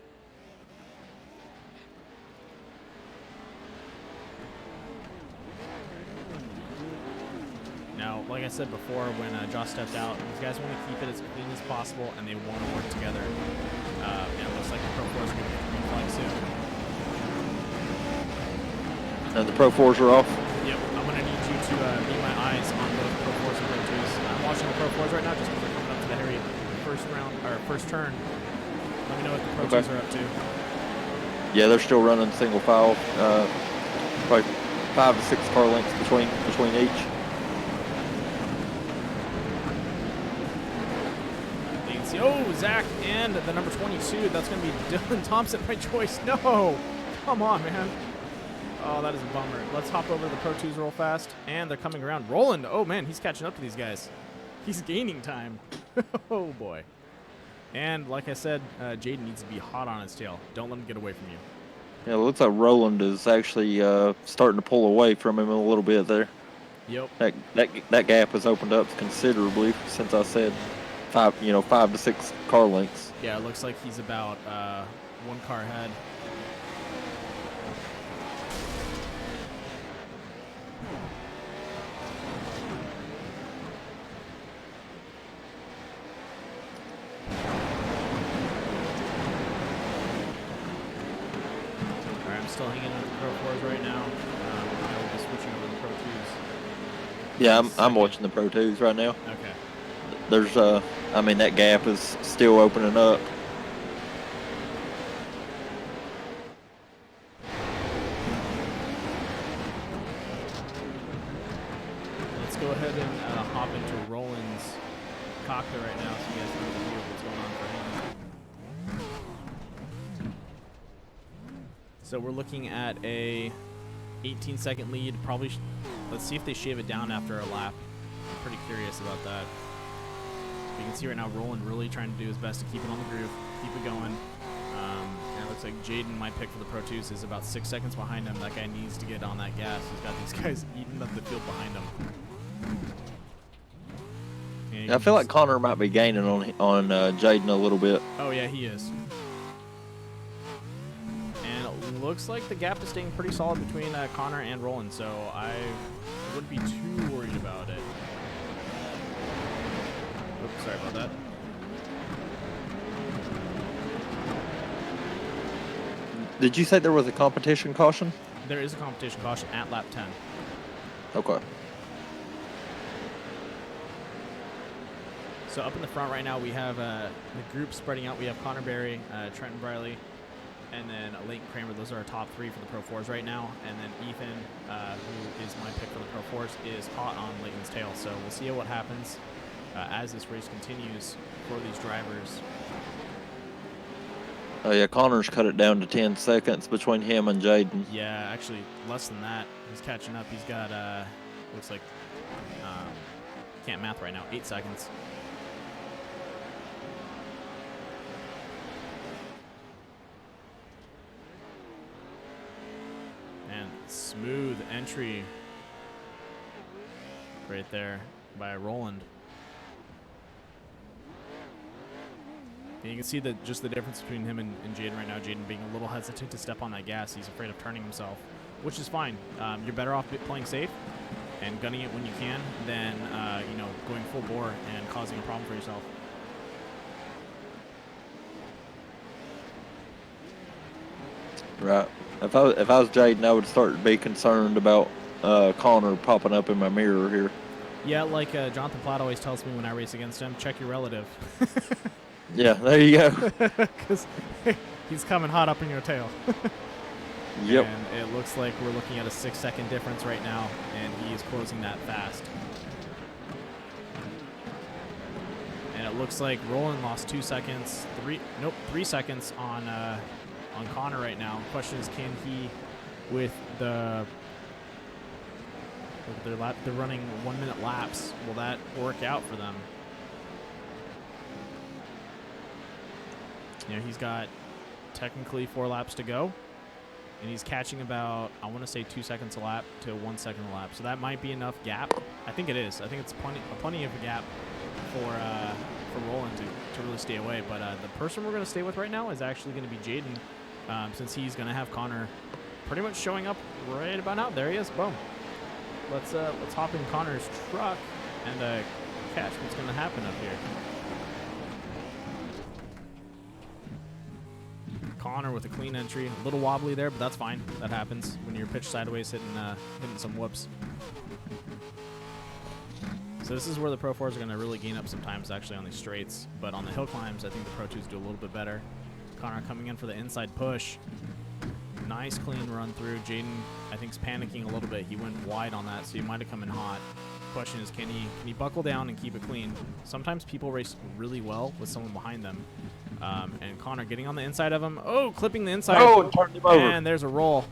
Now, like I said before, when Josh stepped out, these guys want to keep it as clean as possible, and they want to work together. And it looks like the Pro4 is going to get the green flag soon. And the Pro4s are off? Yep, I'm going to need you to be my eyes on both Pro4s and Pro2s. I'm watching the Pro4s right now just because they're coming up to the hairy first turn. Let me know what the Pro2s are up to. Yeah, they're still running single file. Probably 5 to 6 car lengths between each. You can see, oh, Zach and the number 22. That's going to be Dylan Thompson by choice. No, come on, man. Oh, that is a bummer. Let's hop over to the Pro2s real fast. And they're coming around. Roland, oh, man, he's catching up to these guys. He's gaining time. Oh, boy. And like I said, Jaden needs to be hot on his tail. Don't let him get away from you. Yeah, it looks like Roland is actually starting to pull away from him a little bit there. Yep. That gap has opened up considerably since I said 5 to 6 car lengths. Yeah, it looks like he's about 1 car ahead. Still hanging on the Pro4s right now. I will be switching over to the Pro2s. Yeah, I'm watching the Pro2s right now. Okay. There's that gap is still opening up. Let's go ahead and hop into Roland's cockpit right now so you guys can hear what's going on for him. So we're looking at a 18-second lead. Probably, let's see if they shave it down after a lap. I'm pretty curious about that. You can see right now Roland really trying to do his best to keep it on the groove, keep it going. And it looks like Jaden, my pick for the Pro2s, is about 6 seconds behind him. That guy needs to get on that gas. He's got these guys eating up the field behind him. I feel like Connor might be gaining on Jaden a little bit. Oh yeah, he is. And it looks like the gap is staying pretty solid between Connor and Roland, so I wouldn't be too worried about it. Oops, sorry about that. Did you say there was a competition caution? There is a competition caution at lap 10. Okay. So up in the front right now, we have the group spreading out. We have Connor Berry, Trenton Briley, and then Leighton Kramer. Those are our top 3 for the Pro 4s right now. And then Ethan, who is my pick for the Pro 4s, is hot on Leighton's tail. So we'll see what happens as this race continues for these drivers. Oh yeah, Connor's cut it down to 10 seconds between him and Jaden. Yeah, actually less than that. He's catching up. He's got, looks like, can't math right now, 8 seconds. And smooth entry right there by Roland. And you can see just the difference between him and Jaden right now. Jaden being a little hesitant to step on that gas. He's afraid of turning himself, which is fine. You're better off playing safe and gunning it when you can than you know, going full bore and causing a problem for yourself. Right. If I was Jaden, I would start to be concerned about Connor popping up in my mirror here. Yeah, like Jonathan Platt always tells me when I race against him, check your relative. Yeah, there you go. Because he's coming hot up in your tail. Yep. And it looks like we're looking at a 6-second difference right now, and he is closing that fast. And it looks like Roland lost 2 seconds, 3 seconds on Connor right now. The question is, can he, with they're running 1 minute laps, will that work out for them? You know, he's got technically 4 laps to go, and he's catching about, I want to say 2 seconds a lap to 1 second a lap. So that might be enough gap. I think it is. I think it's plenty of a gap for Roland to really stay away. But the person we're going to stay with right now is actually going to be Jaden, since he's going to have Connor pretty much showing up right about now. There he is. Boom. Let's hop in Connor's truck and catch what's going to happen up here. Connor with a clean entry, a little wobbly there, but that's fine. That happens when you're pitched sideways, hitting some whoops. So this is where the Pro 4s are going to really gain up sometimes, actually, on these straights. But on the hill climbs, I think the Pro 2s do a little bit better. Connor coming in for the inside push. Nice clean run through. Jaden, I think, is panicking a little bit. He went wide on that, so he might have come in hot. Question is, can he buckle down and keep it clean? Sometimes people race really well with someone behind them. And Connor getting on the inside of him. Oh, clipping the inside. Oh, and turned him over. And there's a roll.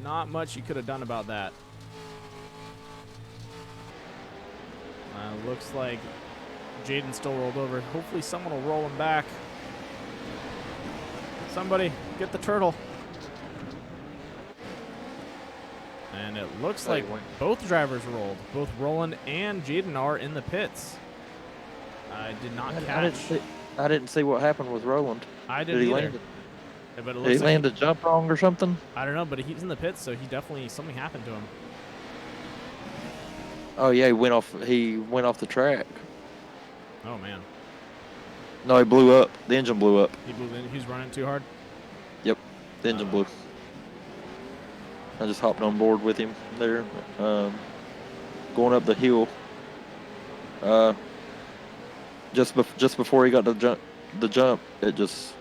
Not much you could have done about that. Looks like Jaden still rolled over. Hopefully someone will roll him back. Somebody, get the turtle. And it looks like both drivers rolled. Both Roland and Jaden are in the pits. I did not catch. I didn't see what happened with Roland. I didn't either. Land But it Did he looks land a jump wrong or something? I don't know, but he's in the pits, so he definitely, something happened to him. Oh yeah, he went off the track. Oh man. No, he blew up. The engine blew up. He blew in. He was running too hard. Yep, the engine blew. I just hopped on board with him there, going up the hill. Just before he got the jump, it just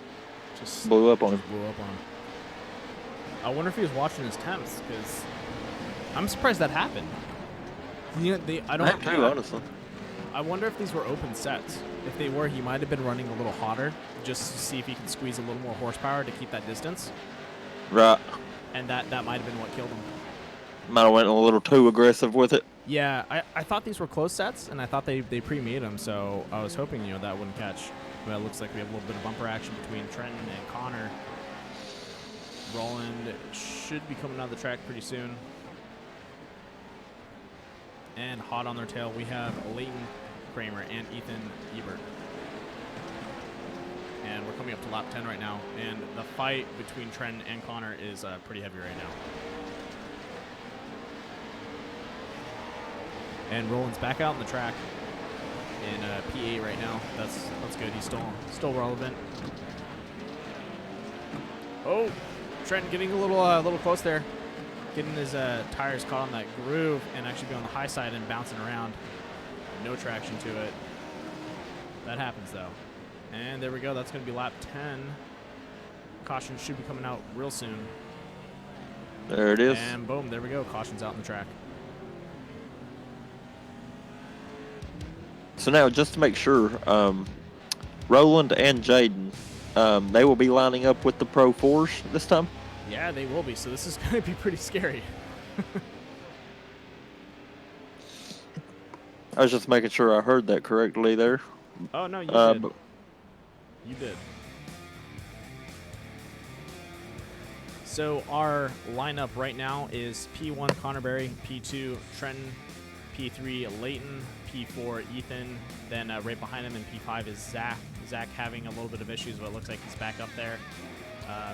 blew up on him. I wonder if he was watching his temps, because I'm surprised that happened. You know, I don't too, honestly. I wonder if these were open sets. If they were, he might have been running a little hotter, just to see if he can squeeze a little more horsepower to keep that distance. Right. And that might have been what killed him. Might have went a little too aggressive with it. Yeah, I thought these were close sets, and I thought they pre-made them, so I was hoping, you know, that wouldn't catch. But it looks like we have a little bit of bumper action between Trenton and Connor. Roland should be coming out of the track pretty soon. And hot on their tail, we have Leighton Kramer and Ethan Ebert. and we're coming up to lap 10 right now. And the fight between Trent and Connor is pretty heavy right now. And Roland's back out on the track in P8 right now. That's good. He's still relevant. Oh, Trent getting a little close there, getting his tires caught on that groove and actually be on the high side and bouncing around. No traction to it. That happens though. And there we go. That's going to be lap 10. Caution should be coming out real soon. There it is. And boom, there we go. Caution's out in the track. So now, just to make sure, Roland and Jaden, they will be lining up with the Pro4s this time? Yeah, they will be. So this is going to be pretty scary. I was just making sure I heard that correctly there. Oh, no, you did. You did. So our lineup right now is P1 Connor Berry, P2 Trenton, P3 Leighton, P4 Ethan, then right behind him in P5 is Zach. Zach having a little bit of issues, but it looks like he's back up there.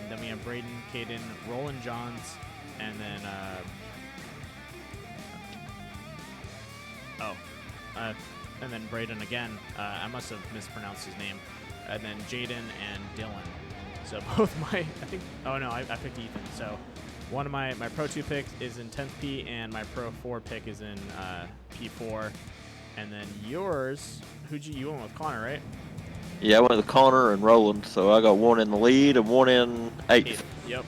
Then we have Braden, Caden, Roland Johns, and then and then Braden again. I must have mispronounced his name. And then Jaden and Dylan. So both my, I picked Ethan. So one of my Pro2 picks is in 10th P, and my Pro4 pick is in P4. And then yours, you went with Connor, right? Yeah, I went with Connor and Roland, so I got one in the lead and one in 8th. Yep.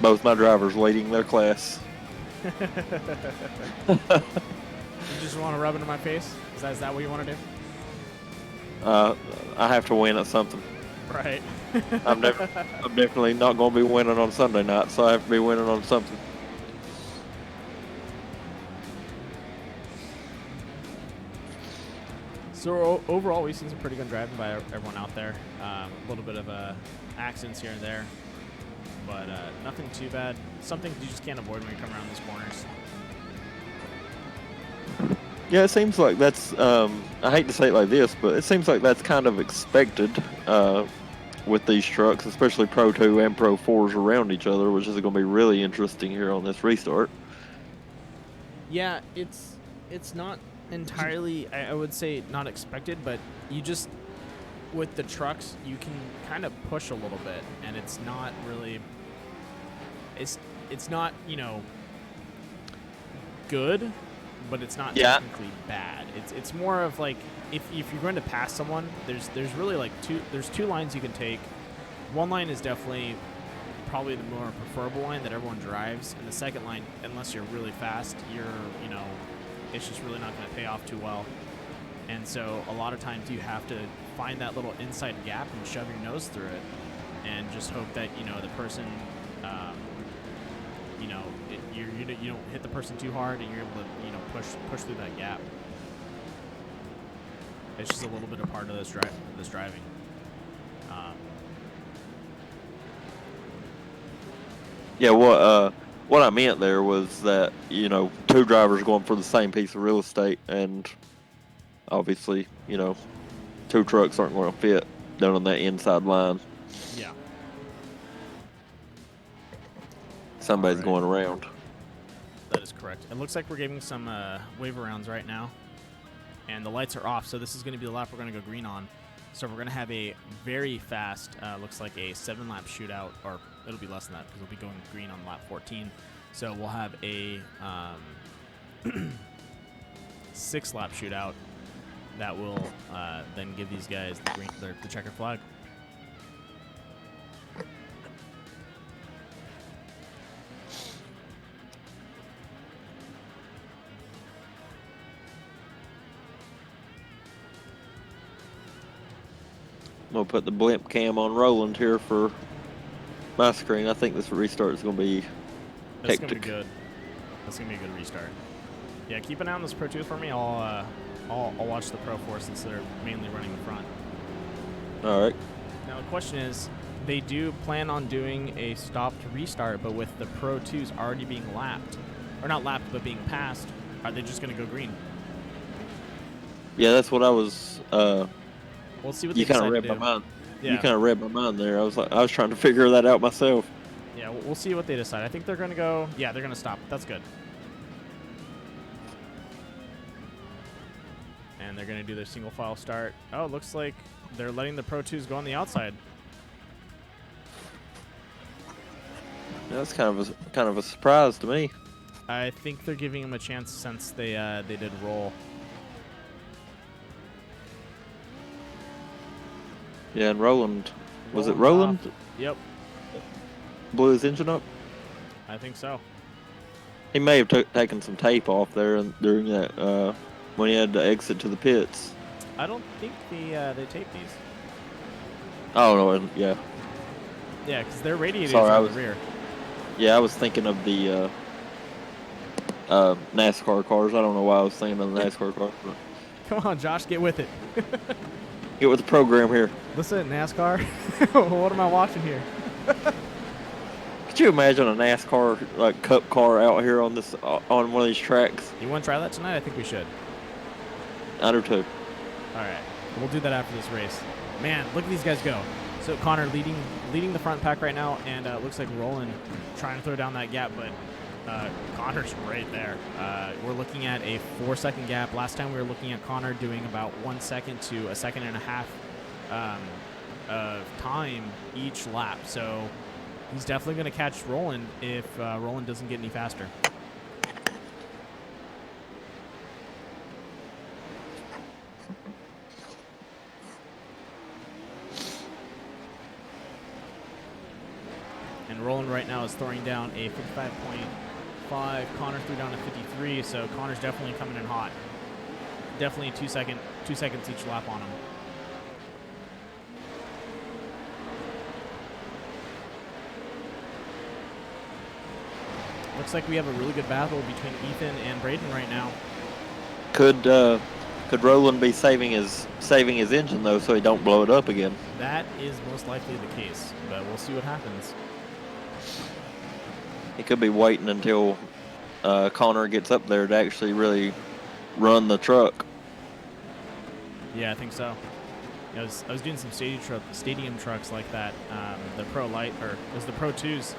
Both my drivers leading their class. You just want to rub it in my face? Is that what you want to do? I have to win at something. Right. I'm definitely not going to be winning on Sunday night, so I have to be winning on something. So overall, we've seen some pretty good driving by everyone out there. A little bit of accidents here and there, but nothing too bad. Something you just can't avoid when you come around these corners. Yeah, it seems like that's, I hate to say it like this, but it seems like that's kind of expected with these trucks, especially Pro2 and Pro4s around each other, which is going to be really interesting here on this restart. Yeah, it's not entirely, I would say, not expected, but you just, with the trucks, you can kind of push a little bit, and it's not really, it's not, good, but it's not technically bad. It's more of like, if you're going to pass someone, there's really like two lines you can take. One line is definitely probably the more preferable line that everyone drives, and the second line, unless you're really fast, it's just really not going to pay off too well. And so a lot of times you have to find that little inside gap and shove your nose through it, and just hope that the person you don't hit the person too hard, and you're able to push through that gap. It's just a little bit of part of this driving. Yeah, what I meant there was that, two drivers going for the same piece of real estate, and obviously, two trucks aren't going to fit down on that inside line. Yeah. Somebody's going around. That is correct. It looks like we're getting some wave rounds right now, and the lights are off, so this is going to be the lap we're going to go green on. So we're going to have a very fast, looks like a 7-lap shootout, or it'll be less than that because we'll be going green on lap 14. So we'll have a 6-lap shootout that will then give these guys the checker flag. I'm going to put the blimp cam on Roland here for my screen. I think this restart is going to be hectic. That's going to be good. That's going to be a good restart. Yeah, keep an eye on this Pro2 for me. I'll watch the Pro4 since they're mainly running the front. All right. Now the question is, they do plan on doing a stopped restart, but with the Pro2s already being lapped, or not lapped, but being passed, are they just going to go green? Yeah, that's what I was. We'll see what they You kind decide of to read my do. mind. Yeah. You kind of read my mind there. I was trying to figure that out myself. Yeah, we'll see what they decide. I think they're going to go. Yeah, they're going to stop. That's good. And they're going to do their single file start. Oh, it looks like they're letting the Pro2s go on the outside. Yeah, that's kind of a surprise to me. I think they're giving them a chance since they did roll. Yeah, and Roland, was it Roland Roland? off. Yep, Blew his engine up. I think so. He may have taken some tape off there during that when he had to exit to the pits. I don't think they taped these. Oh no, yeah. Yeah, because their radiators Sorry, are in the rear. Yeah, I was thinking of the NASCAR cars. I don't know why I was thinking of the NASCAR cars. But Come on, Josh, get with it. get with the program here. Listen, NASCAR. What am I watching here? Could you imagine a NASCAR like cup car out here on one of these tracks? You want to try that tonight? I think we should. I do too. All right, we'll do that after this race. Man, look at these guys go. So Connor leading the front pack right now, and it looks like Roland trying to throw down that gap, but Connor's right there. We're looking at a 4-second gap. Last time we were looking at Connor doing about 1 second to 1.5 seconds of time each lap. So he's definitely going to catch Roland if Roland doesn't get any faster. And Roland right now is throwing down a 55.5. Connor threw down a 53, so Connor's definitely coming in hot. Definitely 2 seconds each lap on him. Looks like we have a really good battle between Ethan and Braden right now. Could Roland be saving his engine though, so he don't blow it up again? That is most likely the case, but we'll see what happens. He could be waiting until Connor gets up there to actually really run the truck. Yeah, I think so. I was doing some stadium trucks like that. The Pro Light, or it was the Pro2s.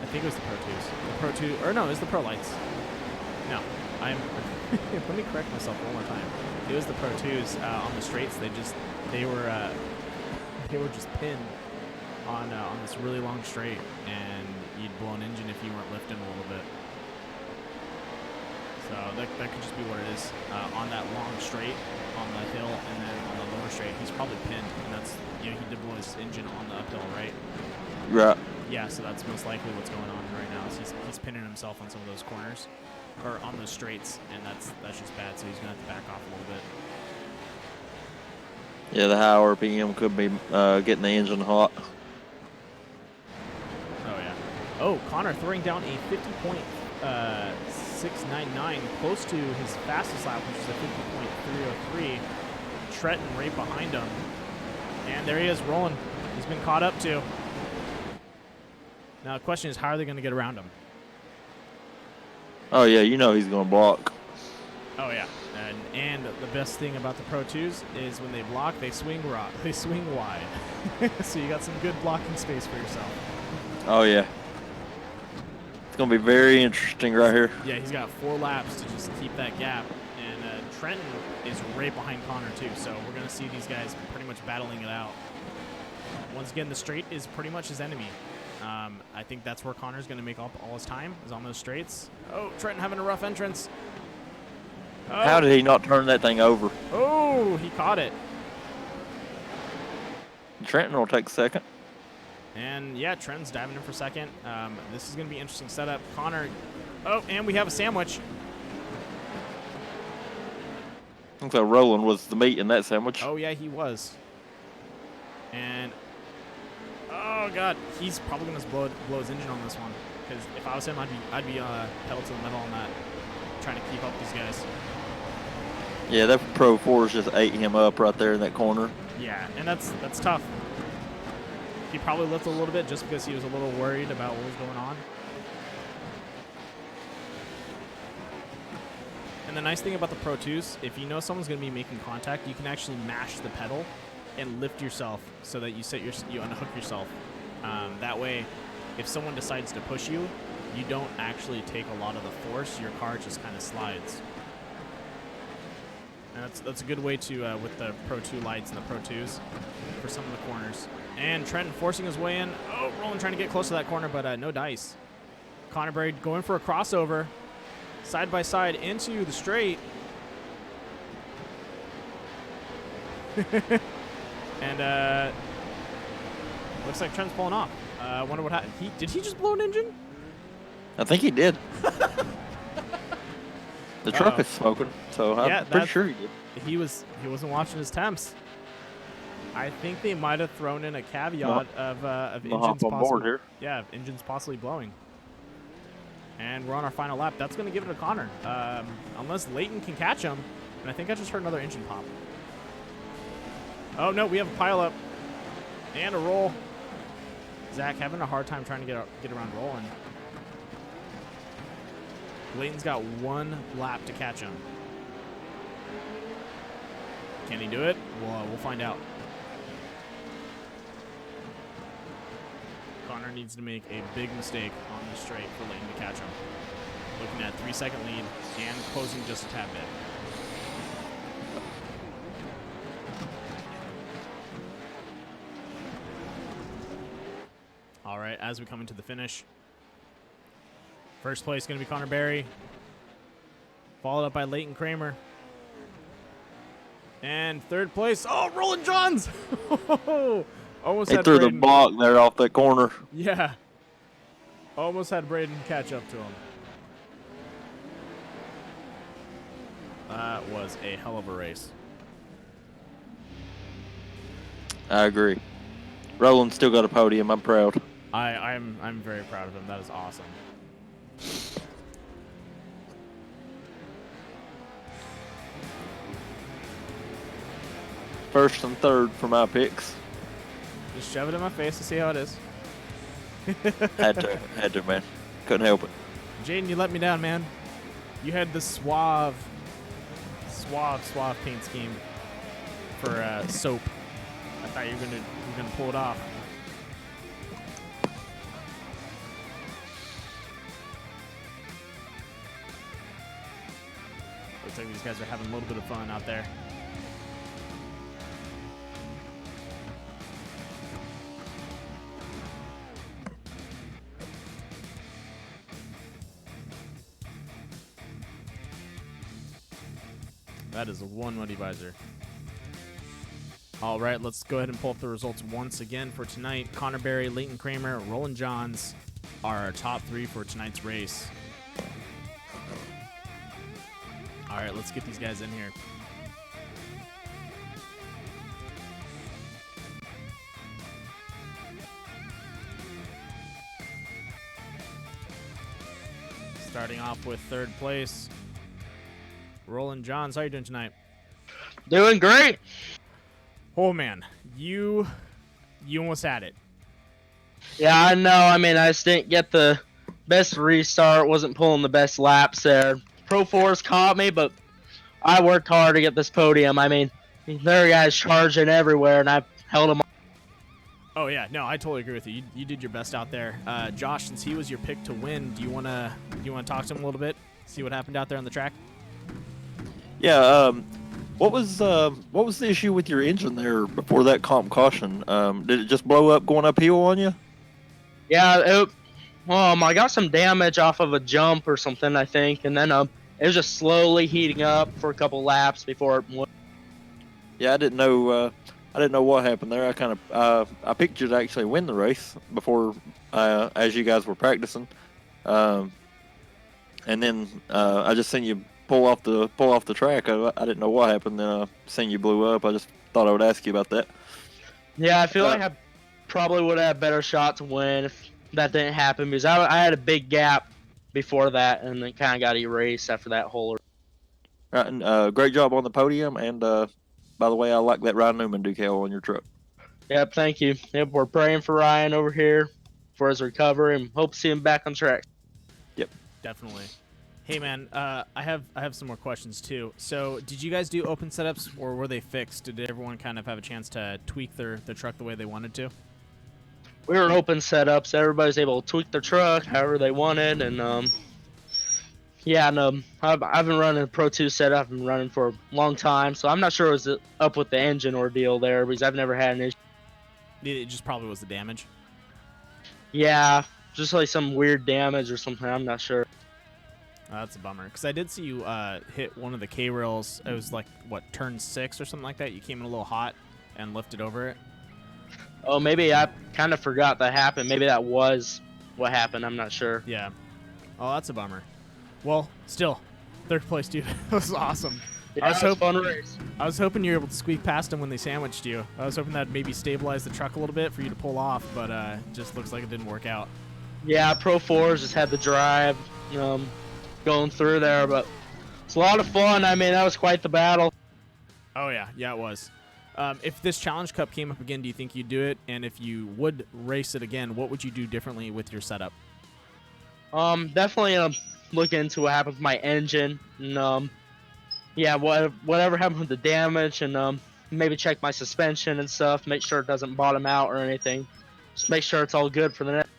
I think it was the Pro2s. The Pro2, or no, it was the Pro Lights. No, let me correct myself one more time. It was the Pro2s on the straights. They were just pinned on this really long straight, and you'd blow an engine if you weren't lifting a little bit. So that could just be what it is. On that long straight, on the hill, and then on the lower straight, he's probably pinned, and that's, he did blow his engine on the uphill, right? Right. Yeah, so that's most likely what's going on right now. Is he's pinning himself on some of those corners, or on those straights, and that's just bad. So he's gonna have to back off a little bit. Yeah, the high RPM could be getting the engine hot. Oh yeah. Oh, Connor throwing down a 50.699, close to his fastest lap, which is a 50.303. Trenton right behind him, and there he is, rolling. He's been caught up too. Now the question is, how are they going to get around him? Oh yeah, he's going to block. Oh yeah, and the best thing about the Pro2s is when they block, they swing wide. So you got some good blocking space for yourself. Oh yeah, it's going to be very interesting right here. Yeah, he's got 4 laps to just keep that gap, and Trenton is right behind Connor too. So we're going to see these guys pretty much battling it out. Once again, the straight is pretty much his enemy. I think that's where Connor's going to make up all his time, is on those straights. Oh, Trenton having a rough entrance. Oh. How did he not turn that thing over? Oh, he caught it. Trenton will take second. And yeah, Trenton's diving in for second. This is going to be an interesting setup. Connor. Oh, and we have a sandwich. I think Roland was the meat in that sandwich. Oh yeah, he was. And oh god, he's probably going to blow his engine on this one. Because if I was him, I'd be pedal to the metal on that, trying to keep up these guys. Yeah, that Pro4's just ate him up right there in that corner. Yeah, and that's tough. He probably lifted a little bit just because he was a little worried about what was going on. And the nice thing about the Pro2s, if you know someone's going to be making contact, you can actually mash the pedal and lift yourself so that you unhook yourself. That way, if someone decides to push you, you don't actually take a lot of the force. Your car just kind of slides. And that's a good way to, with the Pro2 lights and the Pro2s, for some of the corners. And Trent forcing his way in. Oh, Roland trying to get close to that corner, but no dice. Connor Berry going for a crossover. Side by side into the straight. And looks like Trent's pulling off. I wonder what happened. Did he just blow an engine? I think he did. The truck is smoking, so I'm pretty sure he did. He wasn't watching his temps. I think they might have thrown in a caveat of engines possibly. Yeah, engines possibly blowing. And we're on our final lap. That's going to give it to Connor, unless Leighton can catch him. And I think I just heard another engine pop. Oh no, we have a pile up and a roll. Zach having a hard time trying to get around rolling. Leighton's got one lap to catch him. Can he do it? We'll find out. Connor needs to make a big mistake on the straight for Leighton to catch him. Looking at 3-second lead and closing just a tad bit. All right, as we come into the finish. First place going to be Connor Berry. Followed up by Leighton Kramer. And third place, oh, Roland Johns! Almost he had threw Braden. the block there off that corner. Yeah. Almost had Braden catch up to him. That was a hell of a race. I agree. Roland still got a podium. I'm proud. I'm very proud of him. That is awesome. First and third for my picks. Just shove it in my face to see how it is. Had to, man. Couldn't help it. Jaden, you let me down, man. You had the suave paint scheme for soap. I thought you were gonna pull it off. Looks like these guys are having a little bit of fun out there. That is a one muddy visor. All right, let's go ahead and pull up the results once again for tonight. Connor Berry, Leighton Kramer, Roland Johns are our top three for tonight's race. All right, let's get these guys in here. Starting off with third place, Roland Johns. How you doing tonight? Doing great. Oh man, you almost had it. Yeah, I know. I mean, I just didn't get the best restart. Wasn't pulling the best laps there. Pro4's caught me, but I worked hard to get this podium. I mean, there are guys charging everywhere, and I held them. Oh yeah, no, I totally agree with you. You did your best out there. Josh, since he was your pick to win, do you wanna talk to him a little bit? See what happened out there on the track? Yeah. What was the issue with your engine there before that comp caution? Did it just blow up going uphill on you? Yeah, I got some damage off of a jump or something, I think, and then it was just slowly heating up for a couple laps before it went. Yeah, I didn't know what happened there. I picked you to actually win the race before as you guys were practicing, and then I just seen you pull off the track. I didn't know what happened. Then I seen you blew up. I just thought I would ask you about that. Yeah, I feel like I probably would have had a better shot to win if that didn't happen, because I had a big gap before that, and then kind of got erased after that hole. Right, and great job on the podium. And by the way, I like that Ryan Newman decal on your truck. Yep, thank you. Yep, we're praying for Ryan over here for his recovery, and hope to see him back on track. Yep, Definitely. Hey man, I have some more questions too. So, did you guys do open setups, or were they fixed? Did everyone kind of have a chance to tweak their truck the way they wanted to? We were in open setups. Everybody's able to tweak their truck however they wanted, and yeah, and I've been running a Pro2 setup. I've been running for a long time, so I'm not sure what's up with the engine ordeal there because I've never had an issue. It just probably was the damage. Yeah, just like some weird damage or something. I'm not sure. That's a bummer, because I did see you hit one of the K-rails. It was like, what, turn 6 or something like that? You came in a little hot and lifted over it. Oh, maybe I kind of forgot that happened. Maybe that was what happened. I'm not sure. Yeah. Oh, that's a bummer. Well, still, 3rd place, dude. That was awesome. Yeah, it was a fun race. I was hoping you were able to squeak past them when they sandwiched you. I was hoping that maybe stabilize the truck a little bit for you to pull off, but just looks like it didn't work out. Yeah, Pro4s just had the drive going through there, but it's a lot of fun. I mean, that was quite the battle. Oh, yeah. Yeah, it was. If this Challenge Cup came up again, do you think you'd do it? And if you would race it again, what would you do differently with your setup? Definitely look into what happened with my engine, and yeah, whatever happened with the damage, and maybe check my suspension and stuff, make sure it doesn't bottom out or anything. Just make sure it's all good for the next.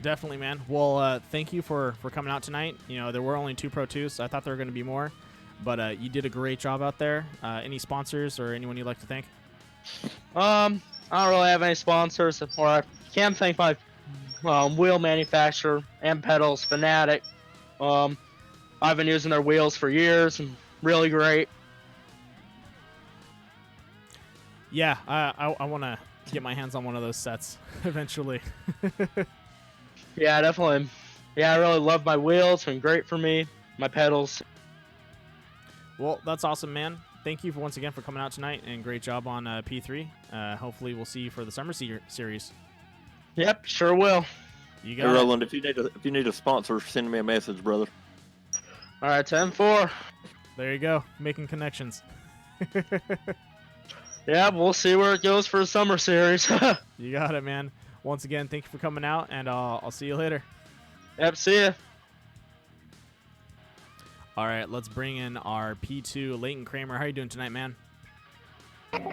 Definitely, man. Well, thank you for coming out tonight. You know, there were only 2 Pro2s, so I thought there were going to be more. But you did a great job out there. Any sponsors or anyone you'd like to thank? I don't really have any sponsors, or I can thank my wheel manufacturer and pedals, Fanatic. I've been using their wheels for years, and really great. Yeah, I want to get my hands on one of those sets eventually. Yeah, definitely. Yeah, I really love my wheels. It's been great for me. My pedals. Well, that's awesome, man. Thank you once again for coming out tonight, and great job on P3. Hopefully we'll see you for the Summer Series. Yep, sure will. You Hey, got it. Roland, if you need a sponsor, send me a message, brother. All right, 10-4. There you go, making connections. Yeah, we'll see where it goes for the Summer Series. You got it, man. Once again, thank you for coming out, and I'll see you later. Yep, see ya. All right, let's bring in our P2, Leighton Kramer. How you doing tonight, man?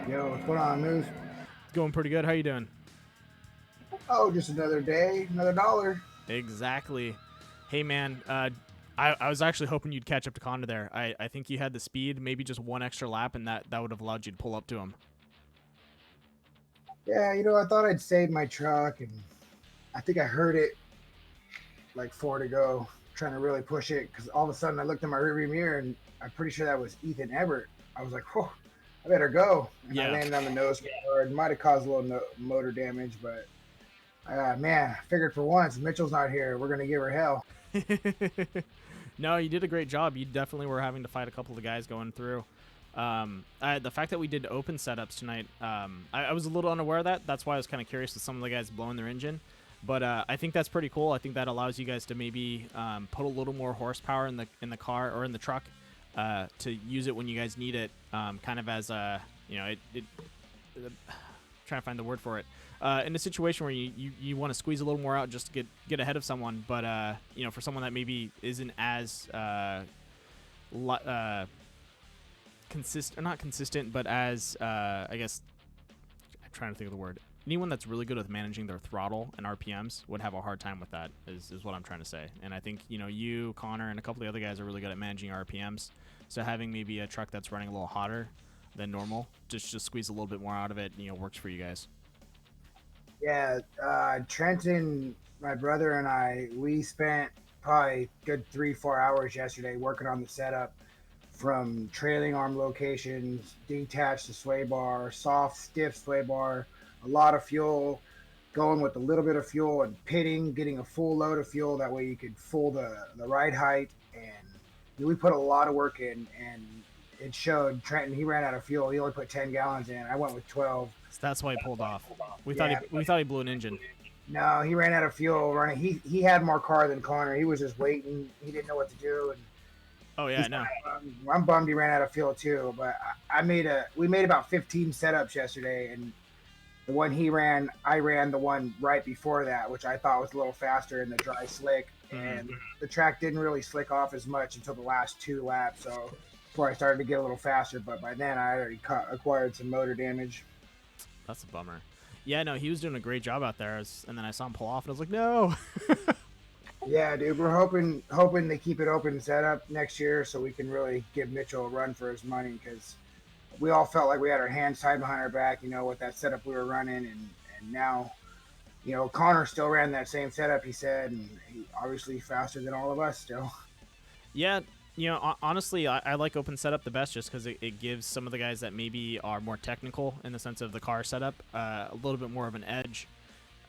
Yo, what's going on, Moose? Going pretty good. How you doing? Oh, just another day, another dollar. Exactly. Hey, man, I was actually hoping you'd catch up to Conda there. I think you had the speed, maybe just one extra lap, and that would have allowed you to pull up to him. Yeah, I thought I'd save my truck, and I think I heard it like 4 to go, trying to really push it, because all of a sudden I looked in my rearview mirror, and I'm pretty sure that was Ethan Everett. I was like, whoa, I better go. And Yeah. I landed on the nose guard. Might have caused a little motor damage, but man, I figured for once, Mitchell's not here. We're going to give her hell. No, you did a great job. You definitely were having to fight a couple of the guys going through. The fact that we did open setups tonight, I was a little unaware of that. That's why I was kind of curious with some of the guys blowing their engine. But I think that's pretty cool. I think that allows you guys to maybe put a little more horsepower in the car or in the truck to use it when you guys need it, kind of as a, trying to find the word for it. In a situation where you want to squeeze a little more out just to get ahead of someone, but for someone that maybe isn't as not consistent, but as I guess I'm trying to think of the word. Anyone that's really good with managing their throttle and RPMs would have a hard time with that, is what I'm trying to say. And I think you, Connor, and a couple of the other guys are really good at managing RPMs. So having maybe a truck that's running a little hotter than normal, just squeeze a little bit more out of it, works for you guys. Yeah, Trenton, my brother, and I, we spent probably good 3-4 hours yesterday working on the setup, from trailing arm locations, detached to sway bar, soft, stiff sway bar, a lot of fuel, going with a little bit of fuel and pitting, getting a full load of fuel. That way you could full the ride height. And we put a lot of work in, and it showed. Trenton, he ran out of fuel. He only put 10 gallons in. I went with 12. So that's why he pulled off. We Yeah. thought he blew an engine. No, he ran out of fuel running. He had more car than Connor. He was just waiting. He didn't know what to do. And Oh yeah, no. I'm bummed he ran out of fuel too. But we made about 15 setups yesterday, and the one he ran, I ran the one right before that, which I thought was a little faster in the dry slick. and the track didn't really slick off as much until the last 2 laps. So before I started to get a little faster, but by then I already acquired some motor damage. That's a bummer. Yeah, no, he was doing a great job out there, and then I saw him pull off, and I was like, no. Yeah, dude, we're hoping they keep it open setup next year so we can really give Mitchell a run for his money, because we all felt like we had our hands tied behind our back, with that setup we were running, and now, Connor still ran that same setup, he said, and he obviously faster than all of us still. Yeah, honestly, I like open setup the best just because it gives some of the guys that maybe are more technical in the sense of the car setup a little bit more of an edge,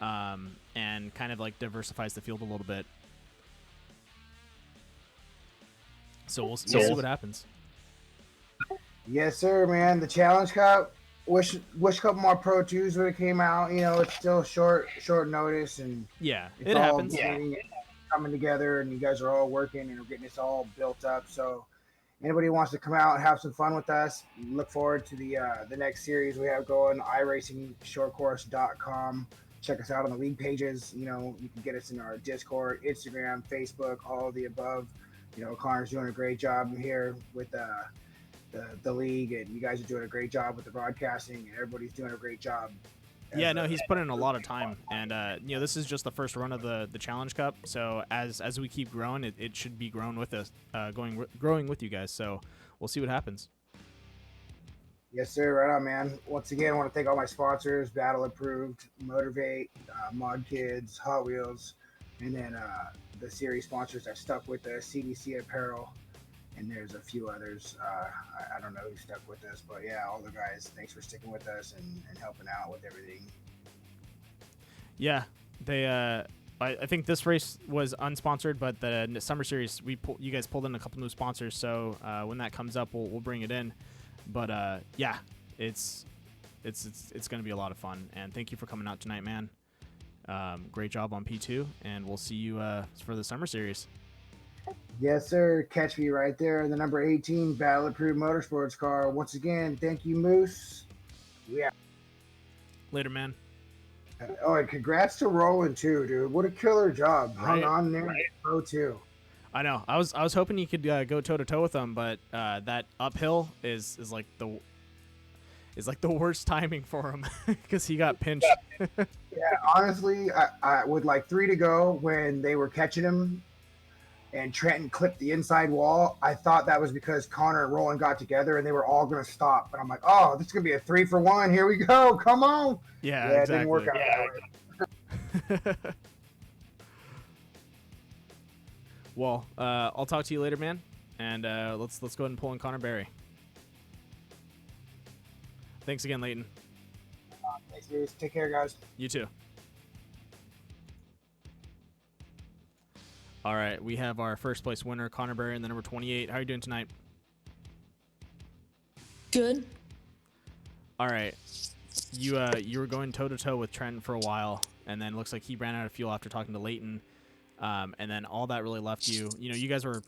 and kind of like diversifies the field a little bit. So we'll see what happens. Yes, sir, man. The Challenge Cup. Wish a couple more Pro2s would have came out. It's still short notice, and yeah, it's it all happens. Coming together, and you guys are all working and we're getting this all built up. So anybody who wants to come out and have some fun with us, look forward to the next series we have going. iRacingShortCourse.com. Check us out on the league pages. You can get us in our Discord, Instagram, Facebook, all of the above. Connor's doing a great job here with the league, and you guys are doing a great job with the broadcasting, and everybody's doing a great job. Yeah, no, he's put in a lot of time, and this is just the first run of the Challenge Cup. So as we keep growing, it should be growing with us, growing with you guys. So we'll see what happens. Yes, sir. Right on, man. Once again, I want to thank all my sponsors: Battle Approved, Motivate, Mod Kids, Hot Wheels, and then the series sponsors that stuck with us: CDC Apparel, and there's a few others. I don't know who stuck with us, but yeah, all the guys, thanks for sticking with us and helping out with everything. Yeah, they. I think this race was unsponsored, but the summer series you guys pulled in a couple new sponsors. So when that comes up, we'll bring it in. But yeah, it's going to be a lot of fun. And thank you for coming out tonight, man. Great job on P2, and we'll see you for the summer series. Yes, sir. Catch me right there, the number 18 Battle Approved Motorsports car. Once again, thank you, Moose. Yeah. Later, man. Oh, and congrats to Roland too, dude. What a killer job. Right. Hung on there, Pro2. I know. I was hoping you could go toe to toe with him, but that uphill is like the worst timing for him because he got pinched. Yeah, honestly, I with like 3 to go when they were catching him, and Trenton clipped the inside wall, I thought that was because Connor and Roland got together and they were all going to stop. But I'm like, oh, this is going to be a 3-for-1. Here we go. Come on. Yeah, It exactly. didn't work out that way. Well, I'll talk to you later, man. And let's go ahead and pull in Connor Berry. Thanks again, Leighton. Thanks, dudes. Take care, guys. You too. All right, we have our first place winner, Connor Berry, in the number 28. How are you doing tonight? Good. All right, you were going toe to toe with Trent for a while, and then looks like he ran out of fuel after talking to Leighton, and then all that really left you. You guys were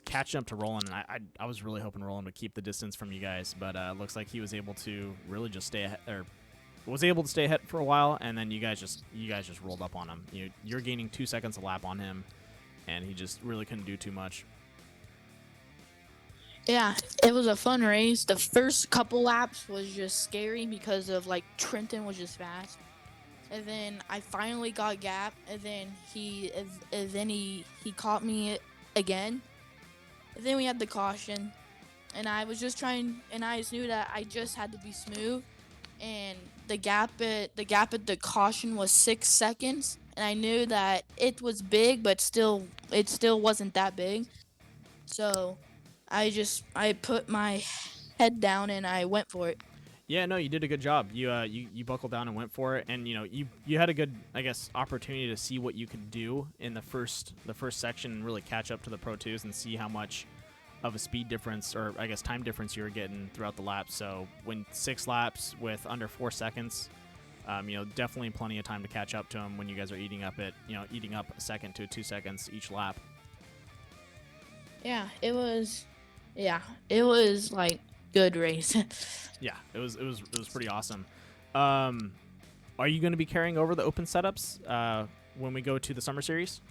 catching up to Roland, and I was really hoping Roland would keep the distance from you guys, but looks like he was able to really just stay ahead, or was able to stay ahead for a while, and then you guys just rolled up on him. You're gaining 2 seconds a lap on him, and he just really couldn't do too much. Yeah, it was a fun race. The first couple laps was just scary because of Trenton was just fast, and then I finally got gap, and then he caught me again, and then we had the caution, and I was just trying, and I just knew that I just had to be smooth, and the gap at the caution was 6 seconds, and I knew that it was big, but it still wasn't that big, so I put my head down and I went for it. Yeah, no, you did a good job. You buckled down and went for it, and you had a good, I guess, opportunity to see what you could do in the first section and really catch up to the Pro2s and see how much of a speed difference, or I guess time difference, you were getting throughout the laps. So when 6 laps with under 4 seconds, definitely plenty of time to catch up to them when you guys are eating up a second to 2 seconds each lap. Yeah, it was good race. Yeah, it was pretty awesome. Are you going to be carrying over the open setups when we go to the summer series?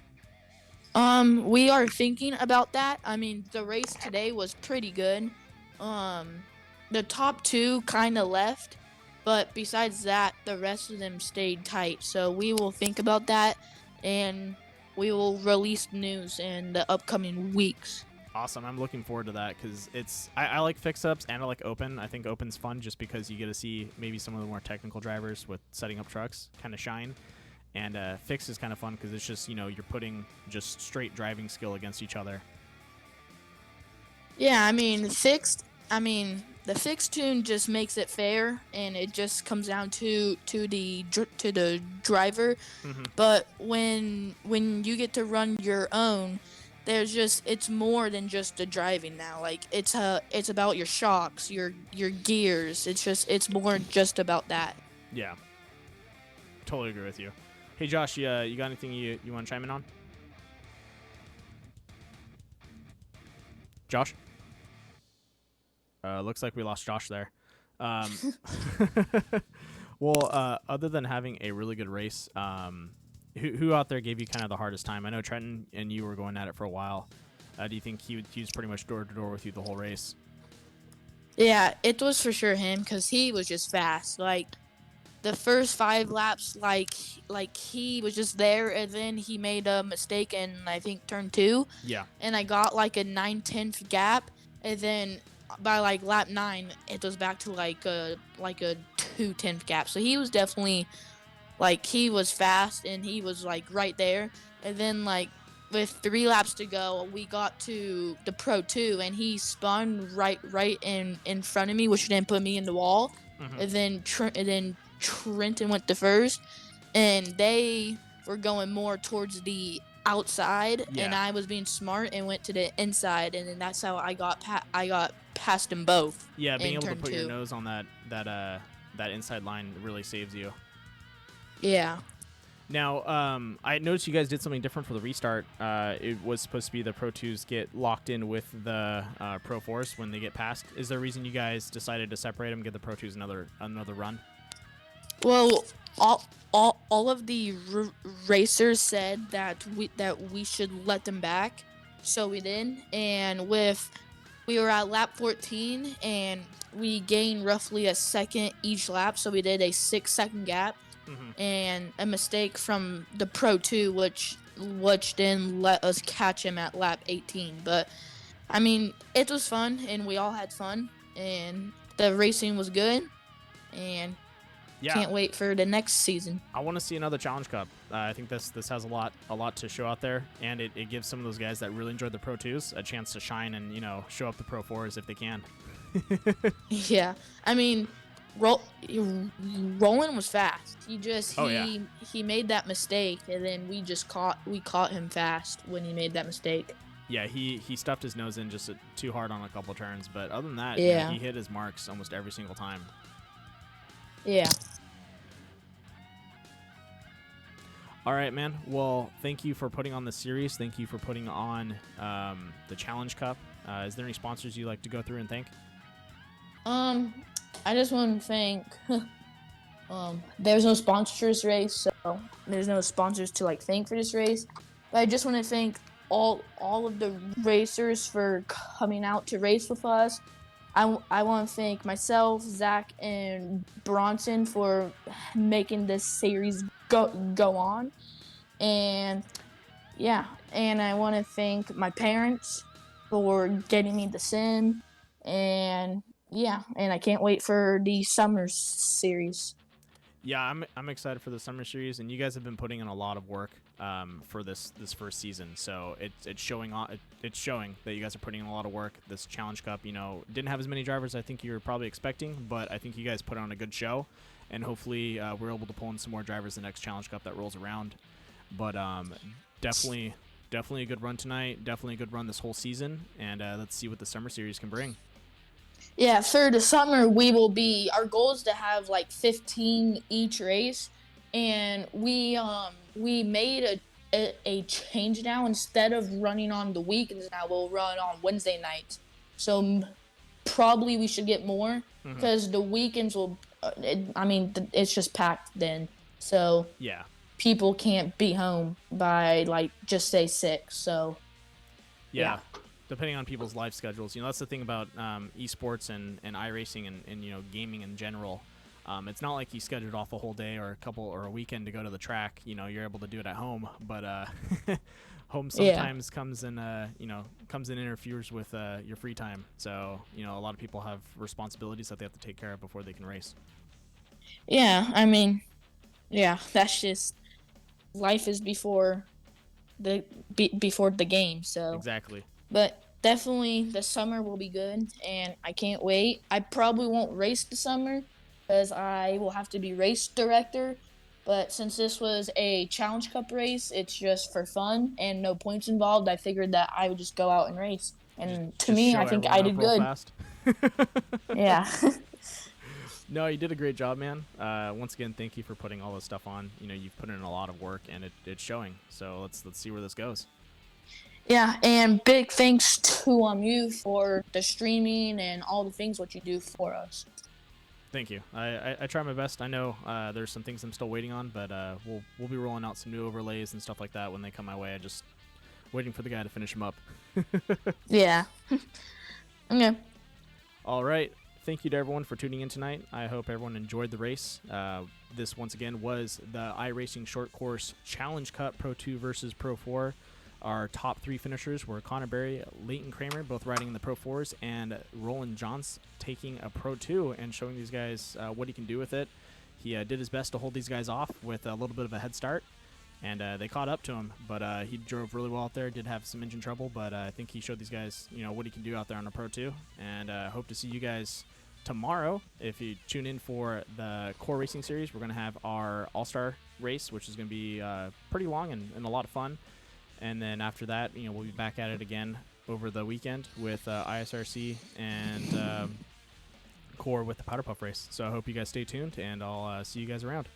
We are thinking about that. I mean, the race today was pretty good. The top 2 kind of left, but besides that, the rest of them stayed tight. So we will think about that, and we will release news in the upcoming weeks. Awesome. I'm looking forward to that because I like fix-ups and I like open. I think open's fun just because you get to see maybe some of the more technical drivers with setting up trucks kind of shine. And fix is kind of fun because it's just, you're putting just straight driving skill against each other. Yeah, I mean, the fixed tune just makes it fair, and it just comes down to the driver. Mm-hmm. But when you get to run your own, it's more than just the driving now. Like it's about your shocks, your gears. It's more just about that. Yeah, totally agree with you. Hey Josh, you got anything you want to chime in on? Josh? Looks like we lost Josh there. Well, other than having a really good race, who out there gave you kind of the hardest time? I know Trenton and you were going at it for a while. Do you think he was pretty much door to door with you the whole race? Yeah, it was for sure him because he was just fast. Like the first 5 laps, like he was just there, and then he made a mistake in I think turn 2. Yeah. And I got like a 9/10 gap, and then by like lap 9, it was back to like a 2/10 gap. So he was definitely he was fast, and he was like right there. And then like with 3 laps to go, we got to the Pro2, and he spun right in front of me, which then put me in the wall. Mm-hmm. And then Trenton went to first, and they were going more towards the outside, and I was being smart and went to the inside, and then that's how I got past them both. Yeah, being able to turn put 2. your nose on that inside line really saves you. Yeah. Now, I noticed you guys did something different for the restart. It was supposed to be the Pro2s get locked in with the Pro4s when they get past. Is there a reason you guys decided to separate them, give the Pro2s another run? Well, all of the racers said that we should let them back, so we did. And we were at lap 14, and we gained roughly a second each lap, so we did a 6-second gap. Mm-hmm. And a mistake from the Pro2, which didn't let us catch him at lap 18. But I mean, it was fun, and we all had fun, and the racing was good, and can't wait for the next season. I want to see another Challenge Cup. I think this has a lot to show out there, and it gives some of those guys that really enjoyed the Pro2s a chance to shine and show up the Pro4s if they can. Yeah, I mean, Roland was fast. He made that mistake, and then we caught him fast when he made that mistake. Yeah, he stuffed his nose in just too hard on a couple turns, but other than that, yeah, he hit his marks almost every single time. Yeah. All right, man. Well, thank you for putting on this series. Thank you for putting on the Challenge Cup. Is there any sponsors you'd like to go through and thank? I just want to thank. There's no sponsors race, so there's no sponsors to thank for this race. But I just want to thank all of the racers for coming out to race with us. I want to thank myself, Zach, and Bronson for making this series go on. And yeah, and I want to thank my parents for getting me the sim. And yeah, and I can't wait for the summer series. Yeah, I'm excited for the summer series, and you guys have been putting in a lot of work for this first season. So it's showing that you guys are putting in a lot of work. This Challenge Cup, didn't have as many drivers I think you were probably expecting, but I think you guys put on a good show, and hopefully we're able to pull in some more drivers the next Challenge Cup that rolls around. But definitely a good run tonight. Definitely a good run this whole season, and let's see what the summer series can bring. Yeah, for the summer, our goal is to have 15 each race, and we made a change now. Instead of running on the weekends now, we'll run on Wednesday nights. So probably we should get more, because the weekends will, it's just packed then. So yeah. people can't be home by like just say 6. So Yeah. Depending on people's life schedules, that's the thing about esports and iRacing and gaming in general. It's not like you scheduled off a whole day or a weekend to go to the track. You're able to do it at home, but home sometimes comes and interferes with your free time. So a lot of people have responsibilities that they have to take care of before they can race. Yeah, I mean, yeah, that's just life is before the game. So Exactly. But definitely the summer will be good, and I can't wait. I probably won't race the summer because I will have to be race director. But since this was a Challenge Cup race, it's just for fun and no points involved. I figured that I would just go out and race. And to Just me, show I think everyone I up did real good. fast. Yeah. No, you did a great job, man. Once again, thank you for putting all this stuff on. You've put in a lot of work, and it's showing. So let's see where this goes. Yeah, and big thanks to you for the streaming and all the things what you do for us. Thank you. I try my best. I know there's some things I'm still waiting on, but we'll be rolling out some new overlays and stuff like that when they come my way. I just waiting for the guy to finish them up. Yeah. Okay. All right. Thank you to everyone for tuning in tonight. I hope everyone enjoyed the race. This once again was the iRacing Short Course Challenge Cup Pro2 versus Pro4. Our top 3 finishers were Connor Berry, Leighton Kramer, both riding in the Pro4s, and Roland Johns taking a Pro2 and showing these guys what he can do with it. He did his best to hold these guys off with a little bit of a head start, and they caught up to him. But he drove really well out there, did have some engine trouble, but I think he showed these guys what he can do out there on a Pro2. And hope to see you guys tomorrow. If you tune in for the Core Racing Series, we're going to have our All-Star race, which is going to be pretty long and a lot of fun. And then after that, we'll be back at it again over the weekend with ISRC and Core with the Powder Puff race. So I hope you guys stay tuned, and I'll see you guys around.